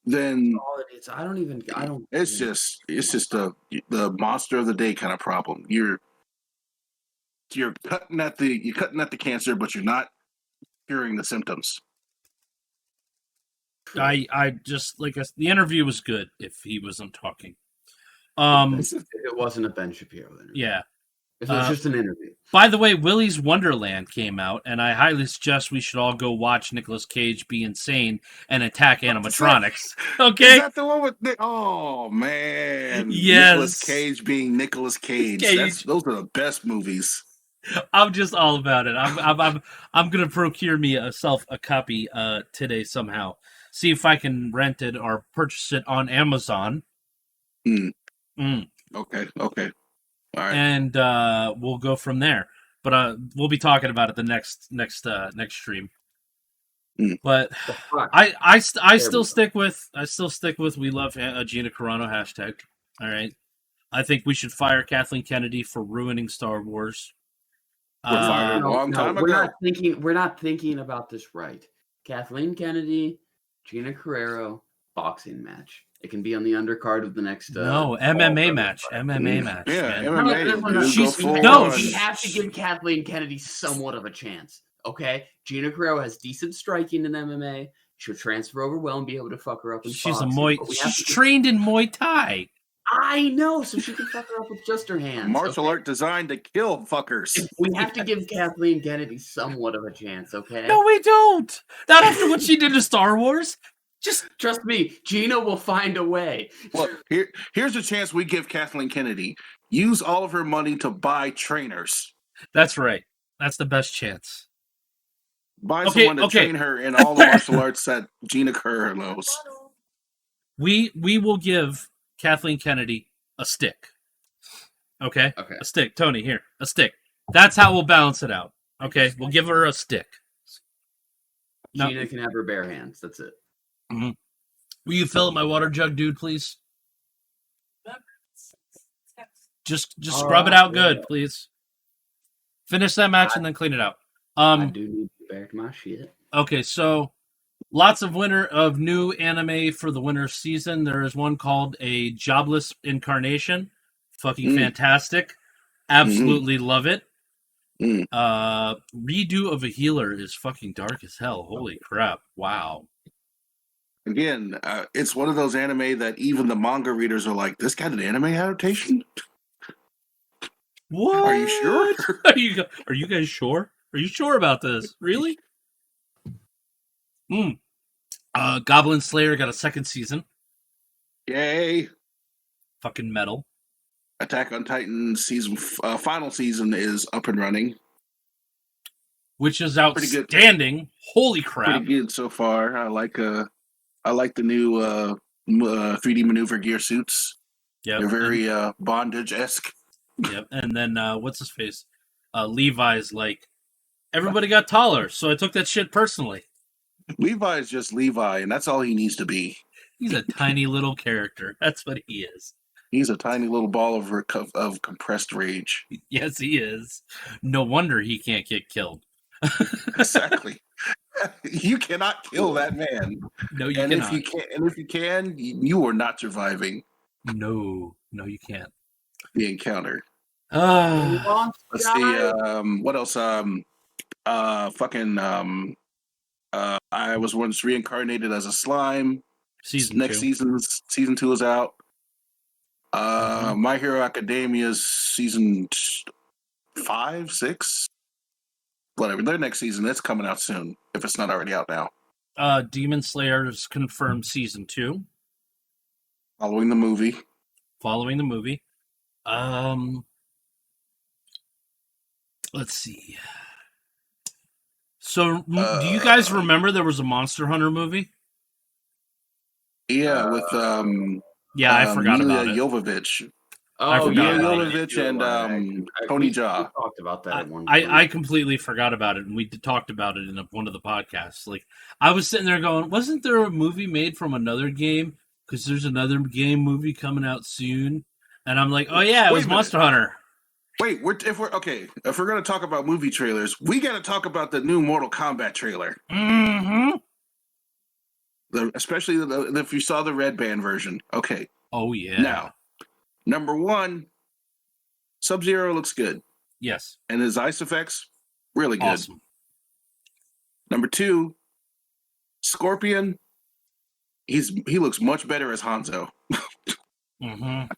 then all it is. I don't. it's just the monster of the day kind of problem. You're cutting at the cancer, but you're not curing the symptoms. I just the interview was good if he wasn't talking. If it wasn't a Ben Shapiro interview. Yeah. If it was just an interview. By the way, Willy's Wonderland came out, and I highly suggest we should all go watch Nicolas Cage be insane and attack animatronics. Okay? Is that the one with Nick? Oh man, Yes. Nicolas Cage being Nicolas Cage. Those are the best movies. I'm just all about it. I'm gonna procure me a copy today somehow. See if I can rent it or purchase it on Amazon. Okay. All right. And we'll go from there. But we'll be talking about it the next stream. But I still stick with we love Gina Carano hashtag. All right. I think we should fire Kathleen Kennedy for ruining Star Wars. We're fired a long time ago. We're not thinking about this right. Kathleen Kennedy, Gina Carrero, boxing match. It can be on the undercard of the next. MMA match. MMA match. Yeah, man. MMA. We have to give Kathleen Kennedy somewhat of a chance. Okay, Gina Carrero has decent striking in MMA. she'll transfer over well and be able to fuck her up in She's a Foxy, but we have She's to- trained in Muay Thai. I know, so she can fuck her up with just her hands. Martial okay? art designed to kill fuckers. We have to give Kathleen Kennedy somewhat of a chance, okay? No, we don't. Not after what she did to Star Wars. Just trust me, Gina will find a way. Look, here's a chance we give Kathleen Kennedy. Use all of her money to buy trainers. That's right. That's the best chance. Buy Okay, someone to okay. train her in all the martial arts that Gina Kerr knows. We will give Kathleen Kennedy a stick. Okay? Okay. A stick. Tony, here. A stick. That's how we'll balance it out. Okay? We'll give her a stick. No. Gina can have her bare hands. That's it. Mm-hmm. Will you fill up my water jug, dude, please? Just scrub it out good, please. Finish that match and then clean it out. I do need to get back to my shit. Okay, so lots of new anime for the winter season. There is one called A Jobless Incarnation. Fucking fantastic. Absolutely love it. Redo of a Healer is fucking dark as hell. Holy crap. Wow. Again, it's one of those anime that even the manga readers are like, this got an anime adaptation? What? Are you sure? Are you guys sure? Are you sure about this? Really? Goblin Slayer got a second season. Yay. Fucking metal. Attack on Titan season final season is up and running. Which is Pretty good. outstanding. Holy crap. Pretty good so far. I like the new 3D maneuver gear suits. Yep. They're very bondage-esque. Yep. And then what's his face? Levi's like, everybody got taller, so I took that shit personally. Levi is just Levi, and that's all he needs to be. He's a tiny little character. That's what he is. He's a tiny little ball of compressed rage. Yes, he is. No wonder he can't get killed. Exactly. You cannot kill that man. No, you and cannot. if you can, you are not surviving No, you can't. the encounter. Ah, Let's see. What else? I was once reincarnated as a slime. Next season 2 is out. My Hero Academia's season 5, 6, whatever. Their next season, it's coming out soon. If it's not already out now. Demon Slayer's confirmed season 2. Following the movie. Let's see. So, do you guys remember there was a Monster Hunter movie? Yeah, with Yeah, I forgot about it. Jovovich. I forgot Mila about Jovovich and Tony Jaa. We talked about that at one point. I completely forgot about it, and we talked about it in one of the podcasts. Like, I was sitting there going, wasn't there a movie made from another game? Because there's another game movie coming out soon. And I'm like, oh yeah, it was Monster Hunter. Wait, if we're going to talk about movie trailers, we got to talk about the new Mortal Kombat trailer. Mm-hmm. Especially if you saw the Red Band version. Okay. Oh, yeah. Now, number one, Sub-Zero looks good. Yes. And his ice effects, really good. Awesome. Number two, Scorpion, he looks much better as Hanzo. Mm-hmm.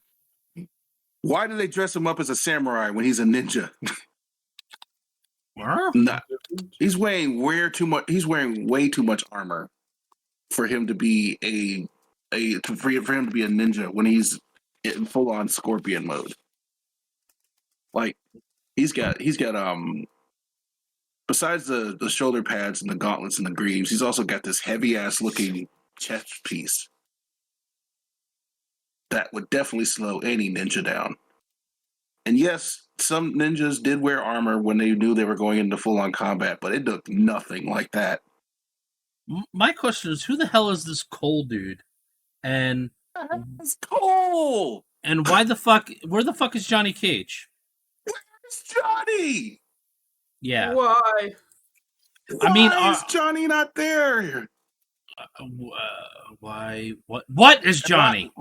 Why do they dress him up as a samurai when he's a ninja? Nah, he's wearing way too much armor for him to be for him to be a ninja when he's in full on Scorpion mode. Like he's got besides the shoulder pads and the gauntlets and the greaves, he's also got this heavy ass looking chest piece that would definitely slow any ninja down. And yes, some ninjas did wear armor when they knew they were going into full-on combat, but it looked nothing like that. My question is, who the hell is this Cole dude? And it's Cole! And where the fuck is Johnny Cage? Where's Johnny? Yeah. Why? Why is Johnny not there? Why? What is Johnny?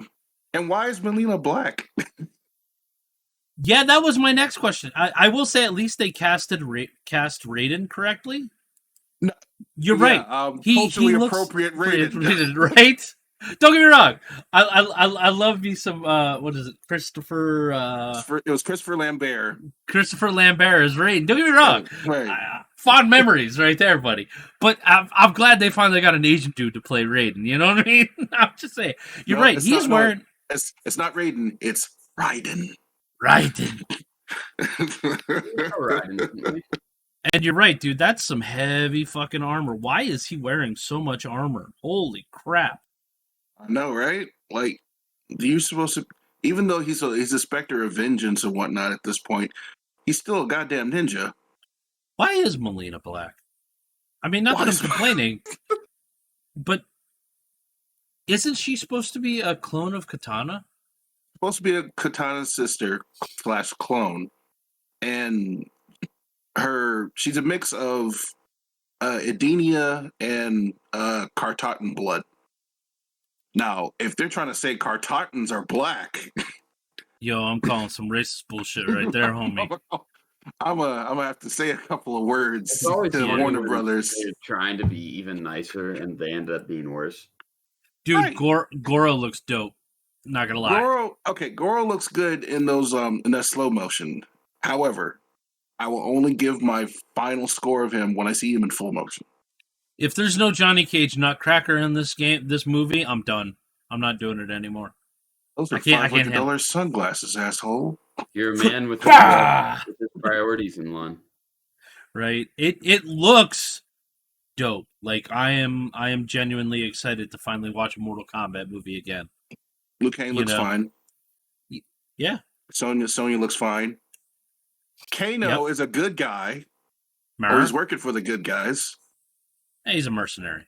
And why is Melina black? Yeah, that was my next question. I will say at least they cast Raiden correctly. You're right. Culturally He looks appropriate rated. right? Don't get me wrong. I love me some what is it? Christopher It was Christopher Lambert. Christopher Lambert is Raiden. Don't get me wrong. Right. Fond memories right there, buddy. But I'm glad they finally got an Asian dude to play Raiden. You know what I mean? I'm just saying. You're right. He's wearing. It's not Raiden. It's Raiden. Raiden. Raiden. And you're right, dude. That's some heavy fucking armor. Why is he wearing so much armor? Holy crap! I know, right? Like, you're supposed to. Even though he's a specter of vengeance and whatnot at this point, he's still a goddamn ninja. Why is Melina black? I mean, not that I'm complaining, but isn't she supposed to be a clone of Katana? Supposed to be a Katana's sister / clone, and she's a mix of Edenia and Kartatan blood. Now, if they're trying to say Kartatans are black, yo, I'm calling some racist bullshit right there, homie. I'm gonna have to say a couple of words to Warner Brothers. They're trying to be even nicer, and they end up being worse. Dude, Right. Goro looks dope. Not gonna lie. Goro looks good in those in that slow motion. However, I will only give my final score of him when I see him in full motion. If there's no Johnny Cage Nutcracker in this movie, I'm done. I'm not doing it anymore. Those are $500 sunglasses, asshole. You're a man with his priorities in line. Right? It looks dope. Like I am genuinely excited to finally watch a Mortal Kombat movie again. Liu Kang looks fine. Yeah. Sonya looks fine. Kano is a good guy. Or he's working for the good guys. Hey, he's a mercenary.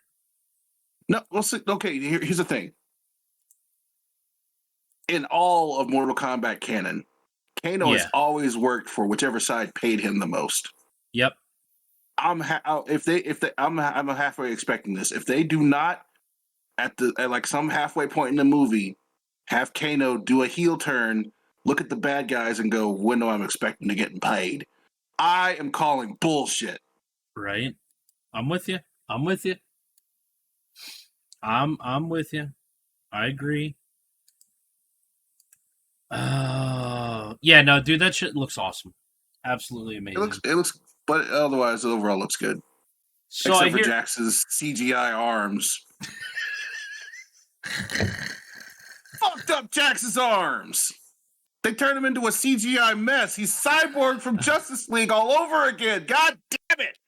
No, well, okay, here's the thing. In all of Mortal Kombat canon, Kano has always worked for whichever side paid him the most. Yep. I'm halfway expecting this. If they do not at like some halfway point in the movie have Kano do a heel turn, look at the bad guys and go, when do I'm expecting to get paid? I am calling bullshit. Right. I'm with you. I'm with you. I agree. Yeah, no, dude, that shit looks awesome. Absolutely amazing. It looks, but otherwise, it overall looks good. So Except for Jax's CGI arms. Fucked up Jax's arms. They turned him into a CGI mess. He's Cyborg from Justice League all over again. God damn it.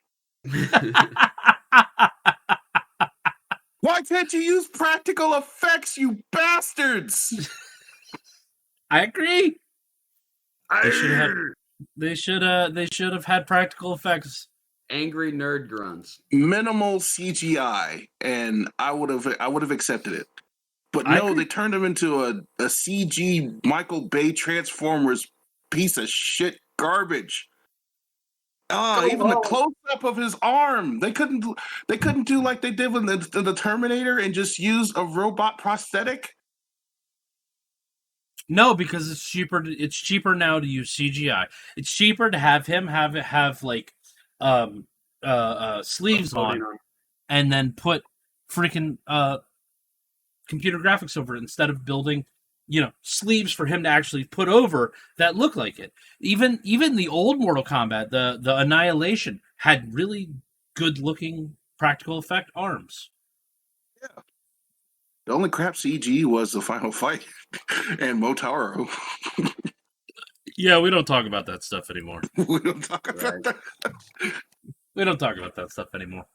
Why can't you use practical effects, you bastards? I agree. They should have had practical effects. Angry nerd grunts. Minimal CGI, and I would have accepted it. But no, they turned him into a CG Michael Bay Transformers piece of shit garbage. Even the close up of his arm, they couldn't do like they did with the Terminator and just use a robot prosthetic. No, because it's cheaper. It's cheaper now to use CGI. It's cheaper to have him have like sleeves on, and then put freaking computer graphics over it instead of building, sleeves for him to actually put over that look like it. Even the old Mortal Kombat, the Annihilation, had really good looking practical effect arms. Yeah. The only crap CG was the final fight and Motaro. Yeah, we don't talk about that stuff anymore. We don't talk about that. We don't talk about that stuff anymore.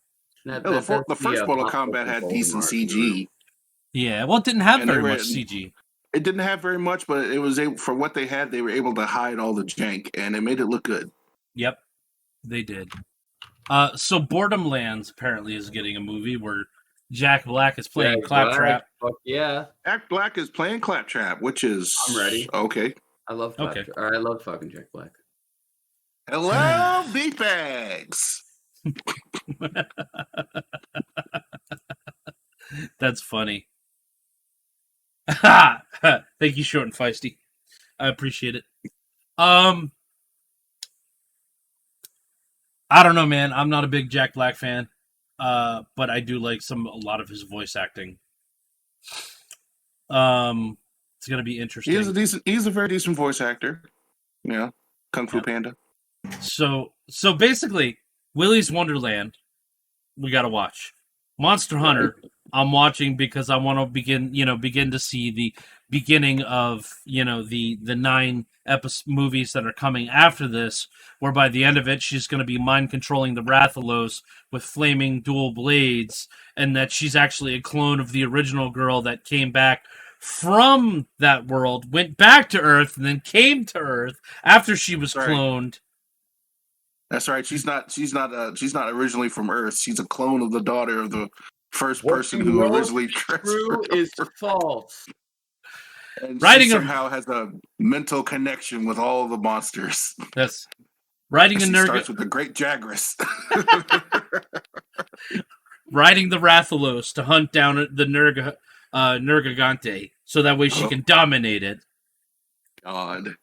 The first Mortal Kombat had decent CG. Yeah, well, it didn't have very much CG. It didn't have very much, but it was for what they had. They were able to hide all the jank, and it made it look good. Yep, they did. So Boredom Lands apparently is getting a movie where Jack Black is playing Claptrap. Fuck yeah, Jack Black is playing Claptrap, which is I'm ready. Okay, I love Claptrap. I love fucking Jack Black. Hello, beat bags. That's funny. Thank you, Short and Feisty. I appreciate it. I don't know, man. I'm not a big Jack Black fan. but I do like a lot of his voice acting. It's gonna be interesting. He's a very decent voice actor. Yeah, Kung Fu Panda. So basically, Willy's Wonderland, we gotta watch. Monster Hunter, I'm watching because I want to begin to see the beginning of the 9 movies that are coming after this. Where by the end of it, she's going to be mind controlling the Rathalos with flaming dual blades, and that she's actually a clone of the original girl that came back from that world, went back to Earth, and then came to Earth after she was cloned. That's right. She's not originally from Earth. She's a clone of the daughter of the first person who originally true is false. And she somehow has a mental connection with all the monsters. Yes. Riding a starts with the great Jagras. Riding the Rathalos to hunt down the Nergigante, so that way she can dominate it. God.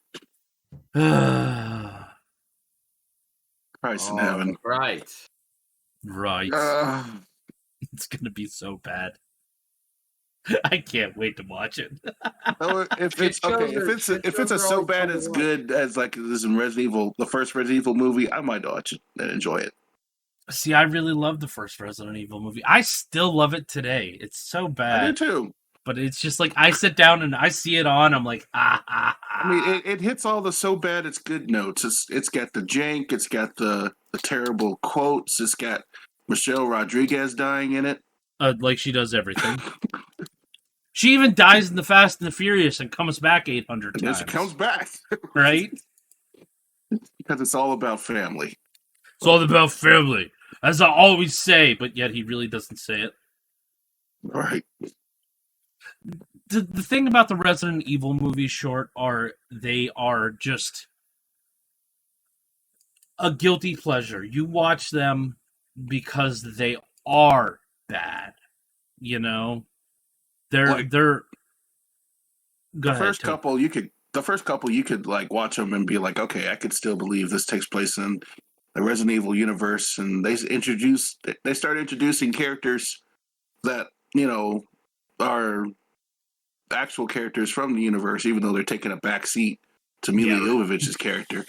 Christ in heaven. Right. It's gonna be so bad. I can't wait to watch it. If it's so bad as good as like this in Resident Evil, the first Resident Evil movie, I might watch it and enjoy it. See, I really love the first Resident Evil movie. I still love it today. It's so bad. I do too. But it's just like I sit down and I see it on. I'm like, I mean, it hits all the so bad it's good notes. It's got the jank. It's got the terrible quotes. It's got Michelle Rodriguez dying in it. Like she does everything. She even dies in the Fast and the Furious and comes back 800 times. She comes back. Right? Because it's all about family. It's all about family, as I always say, but yet he really doesn't say it. Right. The thing about the Resident Evil movies short they are just a guilty pleasure. You watch them because they are bad. They're the first couple you could like watch them and be like, okay, I could still believe this takes place in the Resident Evil universe, and they start introducing characters that are actual characters from the universe, even though they're taking a back seat to Mila Jovovich's character.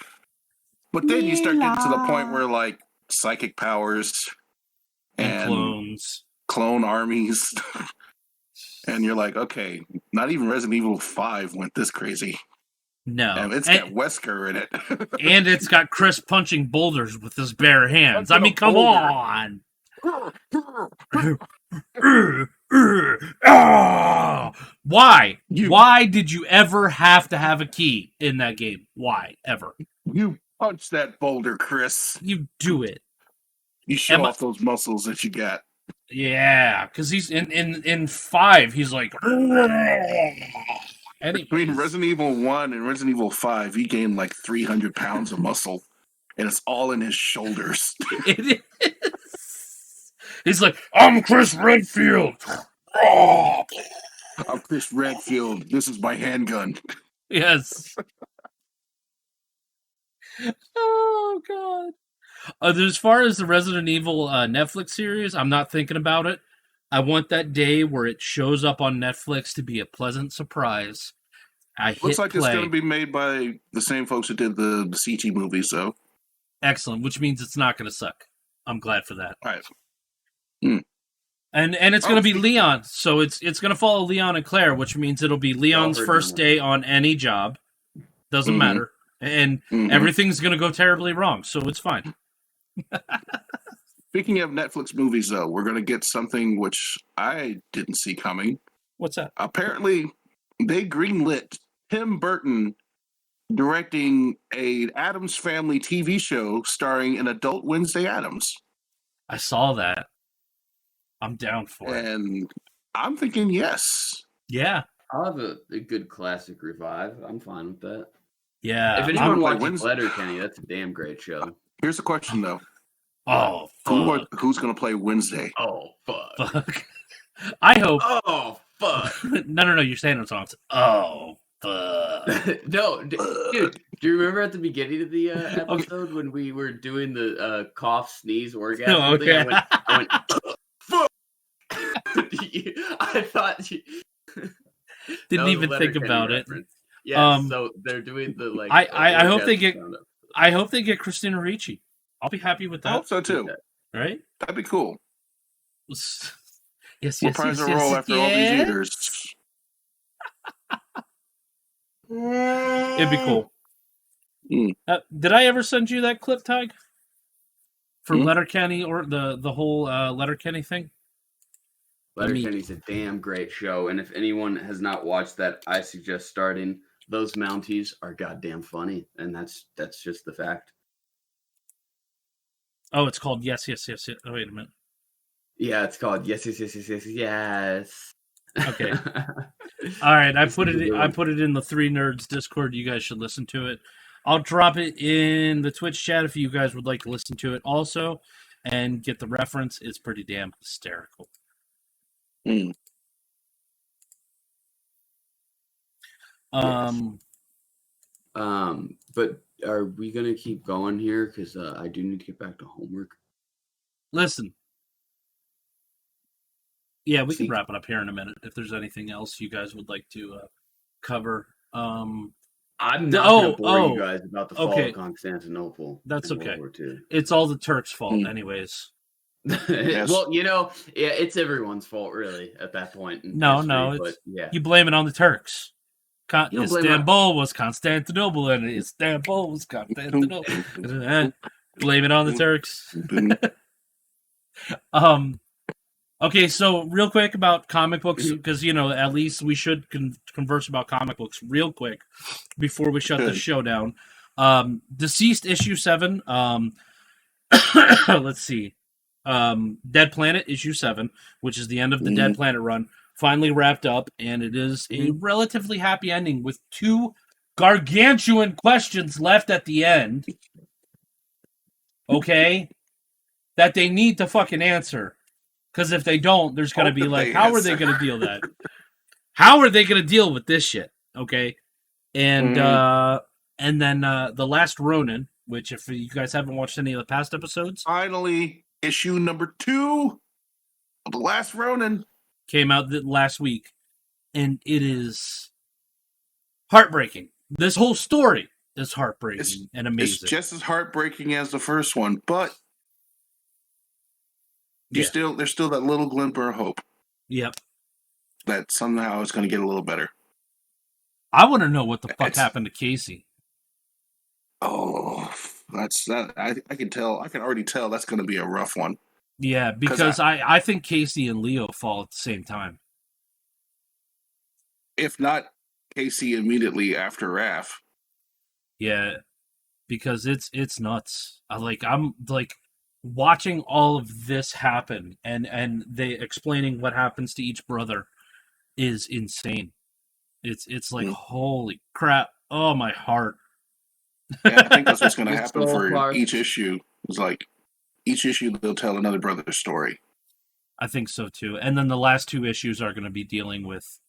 But then you start getting to the point where like psychic powers and clone armies. And you're like, okay, not even Resident Evil 5 went this crazy. No. And it's got Wesker in it. And it's got Chris punching boulders with his bare hands. I mean, come on. Why? Why did you ever have to have a key in that game? Why? Ever? You punch that boulder, Chris. You do it. You show off those muscles that you got. Yeah, because he's in 5, he's like... Between Resident Evil 1 and Resident Evil 5, he gained like 300 pounds of muscle, and it's all in his shoulders. It is. He's like, I'm Chris Redfield. I'm Chris Redfield. This is my handgun. Yes. Oh, God. As far as the Resident Evil Netflix series, I'm not thinking about it. I want that day where it shows up on Netflix to be a pleasant surprise. Looks like it's going to be made by the same folks who did the CT movies, so. Excellent, which means it's not going to suck. I'm glad for that. All right. And it's going to be Leon, so it's going to follow Leon and Claire, which means it'll be Leon's first day on any job. Doesn't matter. And everything's going to go terribly wrong, so it's fine. Speaking of Netflix movies, though, we're going to get something which I didn't see coming. What's that? Apparently, they greenlit Tim Burton directing a Addams Family TV show starring an adult Wednesday Addams. I saw that. I'm down for it. And I'm thinking yes. Yeah. I'll have a good classic revive. I'm fine with that. Yeah. If anyone watches Letterkenny, that's a damn great show. Here's the question, though. Oh, fuck. Who's going to play Wednesday? Oh, fuck. I hope. Oh, fuck. No. You're saying it songs. Oh, No, dude. Do you remember at the beginning of the episode when we were doing the cough, sneeze, orgasm Oh, thing? okay. I went. Fuck! I thought you. Didn't even think about it. Yes, so they're doing the like. I hope they get. sound up. I hope they get Christina Ricci. I'll be happy with I that. hope so too. Right? That'd be cool. Yes, Reprise a role after all these years. It'd be cool. Mm. Did I ever send you that clip, Tig? For Hmm? Letterkenny or the whole Letterkenny thing? Letterkenny's a damn great show, and if anyone has not watched that, I suggest starting. Those Mounties are goddamn funny, and that's just the fact. Oh, it's called Yes. Oh, wait a minute. Yeah, it's called Yes. Okay. All right, I This put is a it. good I one. put it in the Three Nerds Discord. You guys should listen to it. I'll drop it in the Twitch chat if you guys would like to listen to it also, and get the reference. It's pretty damn hysterical. Mm. But are we gonna keep going here? Because I do need to get back to homework. Listen. Yeah, we See- can wrap it up here in a minute. If there's anything else you guys would like to cover. I'm not gonna bore you oh, guys about the fall okay. of Constantinople. That's in okay. World War II. It's all the Turks' fault, Hmm. anyways. Yes. Well, yeah, it's everyone's fault, really, at that point. In No, history, it's, yeah. you blame it on the Turks. You don't blame it on- Istanbul was Constantinople, and Istanbul was Constantinople. Blame it on the Turks. Okay, so real quick about comic books, because at least we should converse about comic books real quick before we shut the Good. show down. Deceased issue 7. Let's see. Dead Planet issue 7, which is the end of the Dead Planet run, finally wrapped up, and it is a relatively happy ending with 2 gargantuan questions left at the end. Okay, that they need to fucking answer. Because if they don't, there's going to be like, how are they going to deal that? How are they going to deal with this shit? Okay. And then The Last Ronin, which if you guys haven't watched any of the past episodes, Finally, issue number 2 of The Last Ronin came out last week. And it is heartbreaking. This whole story is heartbreaking and amazing. It's just as heartbreaking as the first one, but there's still that little glimmer of hope. Yep. That somehow it's going to get a little better. I want to know what the fuck happened to Casey. Oh, that's that. I can tell. I can already tell that's going to be a rough one. Yeah, because I think Casey and Leo fall at the same time. If not Casey immediately after Raph. Yeah, because it's nuts. I'm watching all of this happen and they explaining what happens to each brother is insane. It's like holy crap. Oh, my heart. Yeah, I think that's what's going to It's happen so for hard. each issue. It's like each issue they'll tell another brother's story. I think so too. And then the last 2 issues are going to be dealing with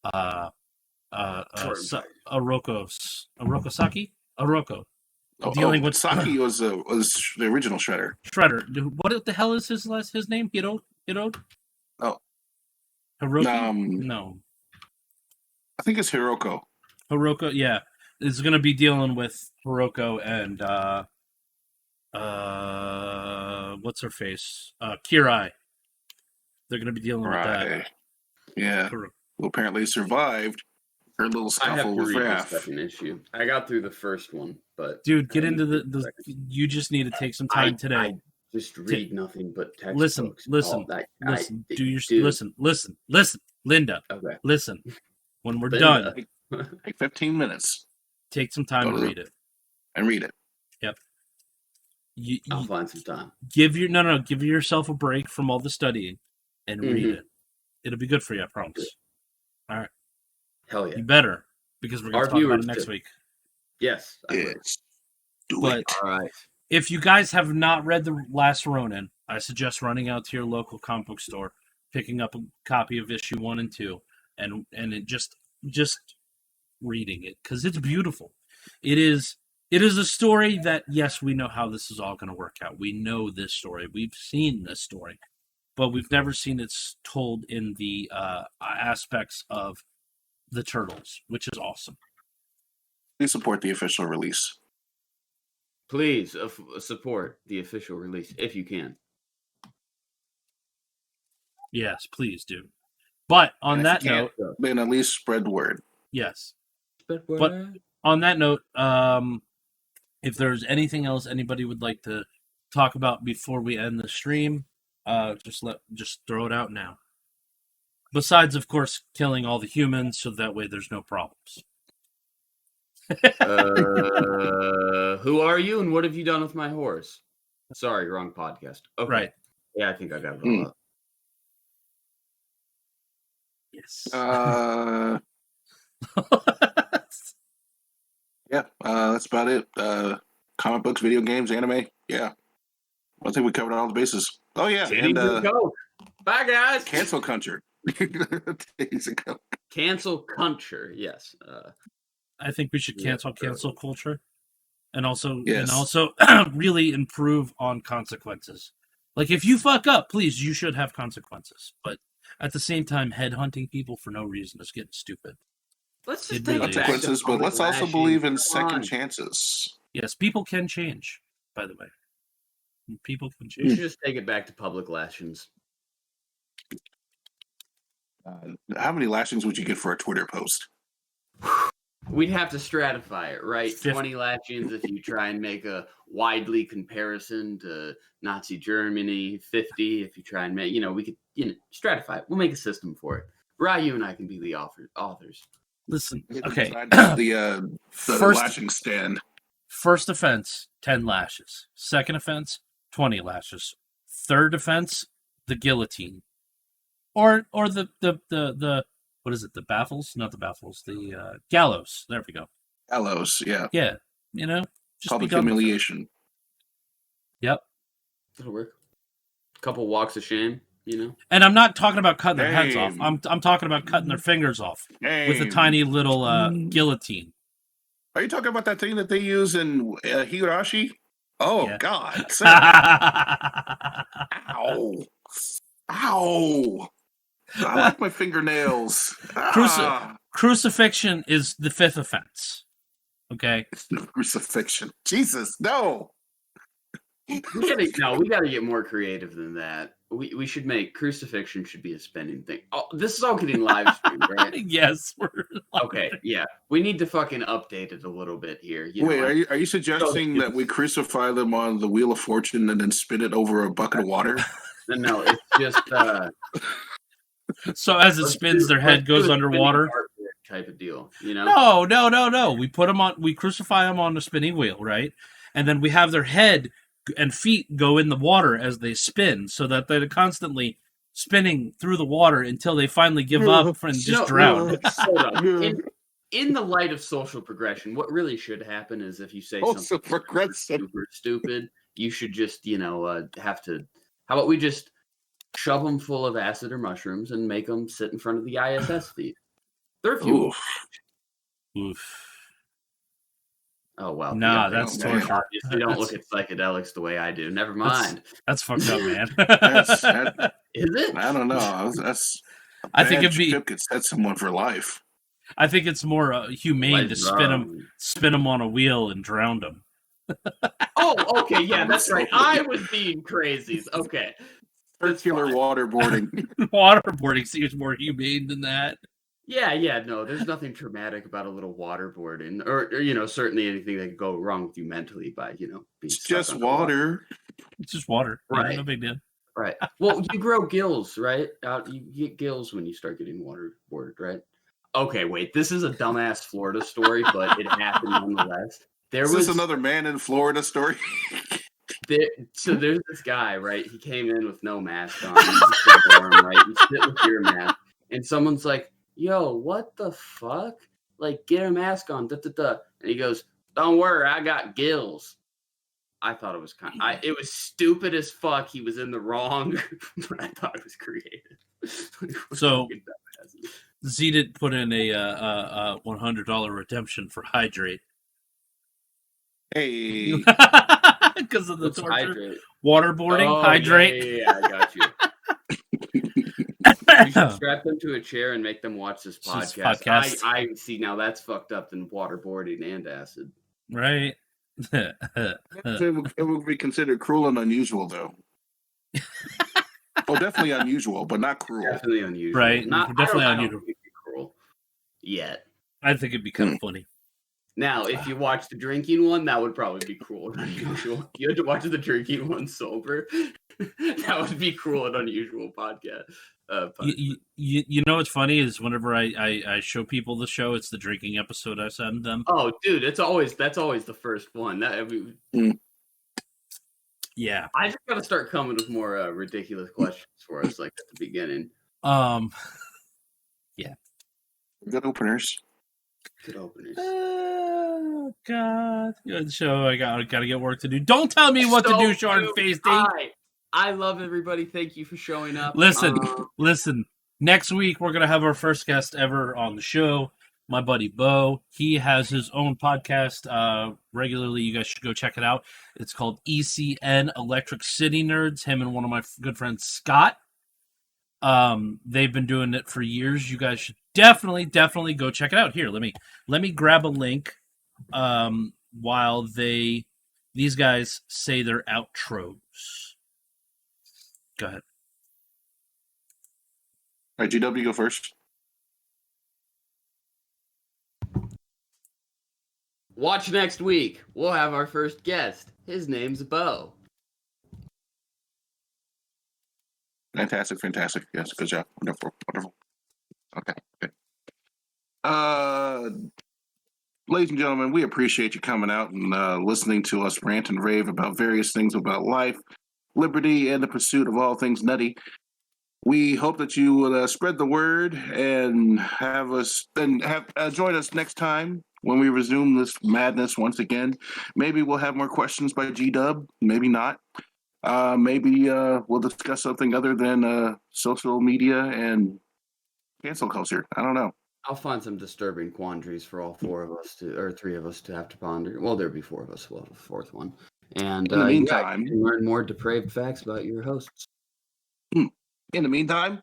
Oroko. Dealing with Saki was the original Shredder. What the hell is his name? Hiro? Oh. Hiroki? No. I think it's Hiroko. Hiroko, yeah. Is going to be dealing with Hiroko and what's her face? Kirai. They're going to be dealing with that. Yeah. Who apparently survived her little scuffle with Raph. The second issue. I got through the first one, but dude, get into the you just need to take some time today. I just read nothing but textbooks. Listen. Listen, Linda. Okay. Listen. When we're done, like 15 minutes. Take some time to read it. And read it. Yep. I'll find some time. Give yourself a break from all the studying and read it. It'll be good for you, I promise. Good. All right. Hell yeah. You better, because we're going to talk about it next week. Yes. Do it. All right. If you guys have not read The Last Ronin, I suggest running out to your local comic book store, picking up a copy of issue 1 and 2, and it just reading it because it's beautiful. It is a story that, yes, we know how this is all going to work out. We know this story. We've seen this story, but we've never seen it told in the aspects of the Turtles, which is awesome. Please support the official release. Please support the official release if you can. Yes, please do. But on that note, then at least spread the word. Yes. Spread word. But on that note, if there's anything else anybody would like to talk about before we end the stream, just throw it out now. Besides, of course, killing all the humans, so that way there's no problems. Who are you and what have you done with my horse? Sorry, wrong podcast. Okay. Right. Yeah, I think I got it all up. Yes. Yeah, that's about it. Comic books, video games, anime. Yeah. I think we covered all the bases. Oh, yeah. And go. Bye, guys. Cancel culture. Cancel culture, yes. I think we should cancel culture. And also really improve on consequences. Like, if you fuck up, please, you should have consequences. But at the same time, headhunting people for no reason is getting stupid. Let's just take consequences, but let's also believe in second chances. Yes, people can change, by the way. People can change. You should just take it back to public lashings. How many lashings would you get for a Twitter post? We'd have to stratify it, right? 20 lashings if you try and make a widely comparison to Nazi Germany. 50 if you try and make, we could, stratify it. We'll make a system for it. Ryu and I can be the authors. Listen, okay. The first lashing stand. First offense, 10 lashes. Second offense, 20 lashes. Third offense, the guillotine. Or the what is it? The baffles? Not the baffles. The gallows. There we go. Gallows, yeah. Yeah, just public humiliation. Yep. That'll work. A couple walks of shame, And I'm not talking about cutting their heads off. I'm talking about cutting their fingers off with a tiny little guillotine. Are you talking about that thing that they use in Higurashi? Oh, yeah. God. Ow. Ow. I like my fingernails. Crucifixion is the fifth offense. Okay? Crucifixion. Jesus, no. We gotta get more creative than that. We should make crucifixion should be a spending thing. Oh, this is all getting live streamed, right? Yes, we're okay. Yeah, we need to fucking update it a little bit here. Wait, are you suggesting that we crucify them on the Wheel of Fortune and then spin it over a bucket of water? No, it's just. So as it spins, their head goes underwater. Type of deal, No. We crucify them on the spinning wheel, right? And then we have their head and feet go in the water as they spin, so that they're constantly spinning through the water until they finally give up and just drown. In the light of social progression, what really should happen is if you say something super stupid, you should just, have to. How about we just shove them full of acid or mushrooms and make them sit in front of the ISS feed? They're fuel. Oof. Oh, well. Nah, that's torture. You don't look at psychedelics the way I do. Never mind. That's fucked up, man. Is it? I don't know. I think it'd be could set someone for life. I think it's more humane to spin them on a wheel and drown them. Oh, okay. Yeah, that's right. I was being crazy. Okay. Circular waterboarding. Waterboarding seems more humane than that. Yeah, no, there's nothing traumatic about a little waterboarding, or certainly anything that could go wrong with you mentally by, being it's just water. It's just water. Right. Yeah, no big deal. Right. Well, you grow gills, right? You get gills when you start getting waterboarded, right? Okay, wait, this is a dumbass Florida story, but it happened nonetheless. Is this another man in Florida story? So there's this guy, right? He came in with no mask on. He's warm, right? You sit with your mask, and someone's like, yo, what the fuck? Like, get a mask on, And he goes, don't worry, I got gills. I thought it was it was stupid as fuck. He was in the wrong, but I thought it was creative. So Z did put in a $100 redemption for hydrate. Hey, Because of the What's torture. hydrate? Waterboarding, hydrate. Yeah, I got you. We should strap them to a chair and make them watch this podcast. I see, now that's fucked up than waterboarding and acid. Right. it would be considered cruel and unusual, though. Well, definitely unusual, but not cruel. Definitely unusual. Right. Definitely I unusual. don't think it'd be cruel yet. I think it'd be kind of funny. Now, if you watch the drinking one, that would probably be cruel and unusual. You had to watch the drinking one sober. That would be cruel and unusual podcast. You know what's funny is whenever I show people the show, it's the drinking episode I send them. Oh, dude, that's always the first one. Yeah, I just gotta start coming with more ridiculous questions for us, like at the beginning. Yeah, good openers. Good openers. Oh God, the show. I gotta get work to do. Don't tell me what to do, Short Face D. I love everybody. Thank you for showing up. Listen. Next week we're gonna have our first guest ever on the show. My buddy Bo. He has his own podcast regularly. You guys should go check it out. It's called ECN Electric City Nerds. Him and one of my good friends Scott. They've been doing it for years. You guys should definitely go check it out. Here, let me grab a link while these guys say their outros. Go ahead. All right, GW, go first. Watch next week. We'll have our first guest. His name's Bo. Fantastic. Yes, good job. Wonderful. Okay. Ladies and gentlemen, we appreciate you coming out and listening to us rant and rave about various things about life, liberty, and the pursuit of all things nutty. We hope that you will spread the word and join us next time when we resume this madness once again. Maybe we'll have more questions by G-Dub. Maybe not. Maybe we'll discuss something other than social media and cancel culture. I don't know. I'll find some disturbing quandaries for all three of us to have to ponder. Well, there'll be four of us. We'll have a fourth one. And in the meantime, you can learn more depraved facts about your hosts. In the meantime,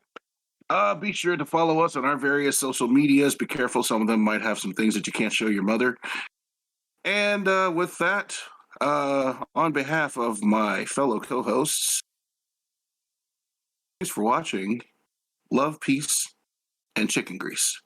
be sure to follow us on our various social medias. Be careful. Some of them might have some things that you can't show your mother. And with that, on behalf of my fellow co-hosts, thanks for watching. Love, peace, and chicken grease.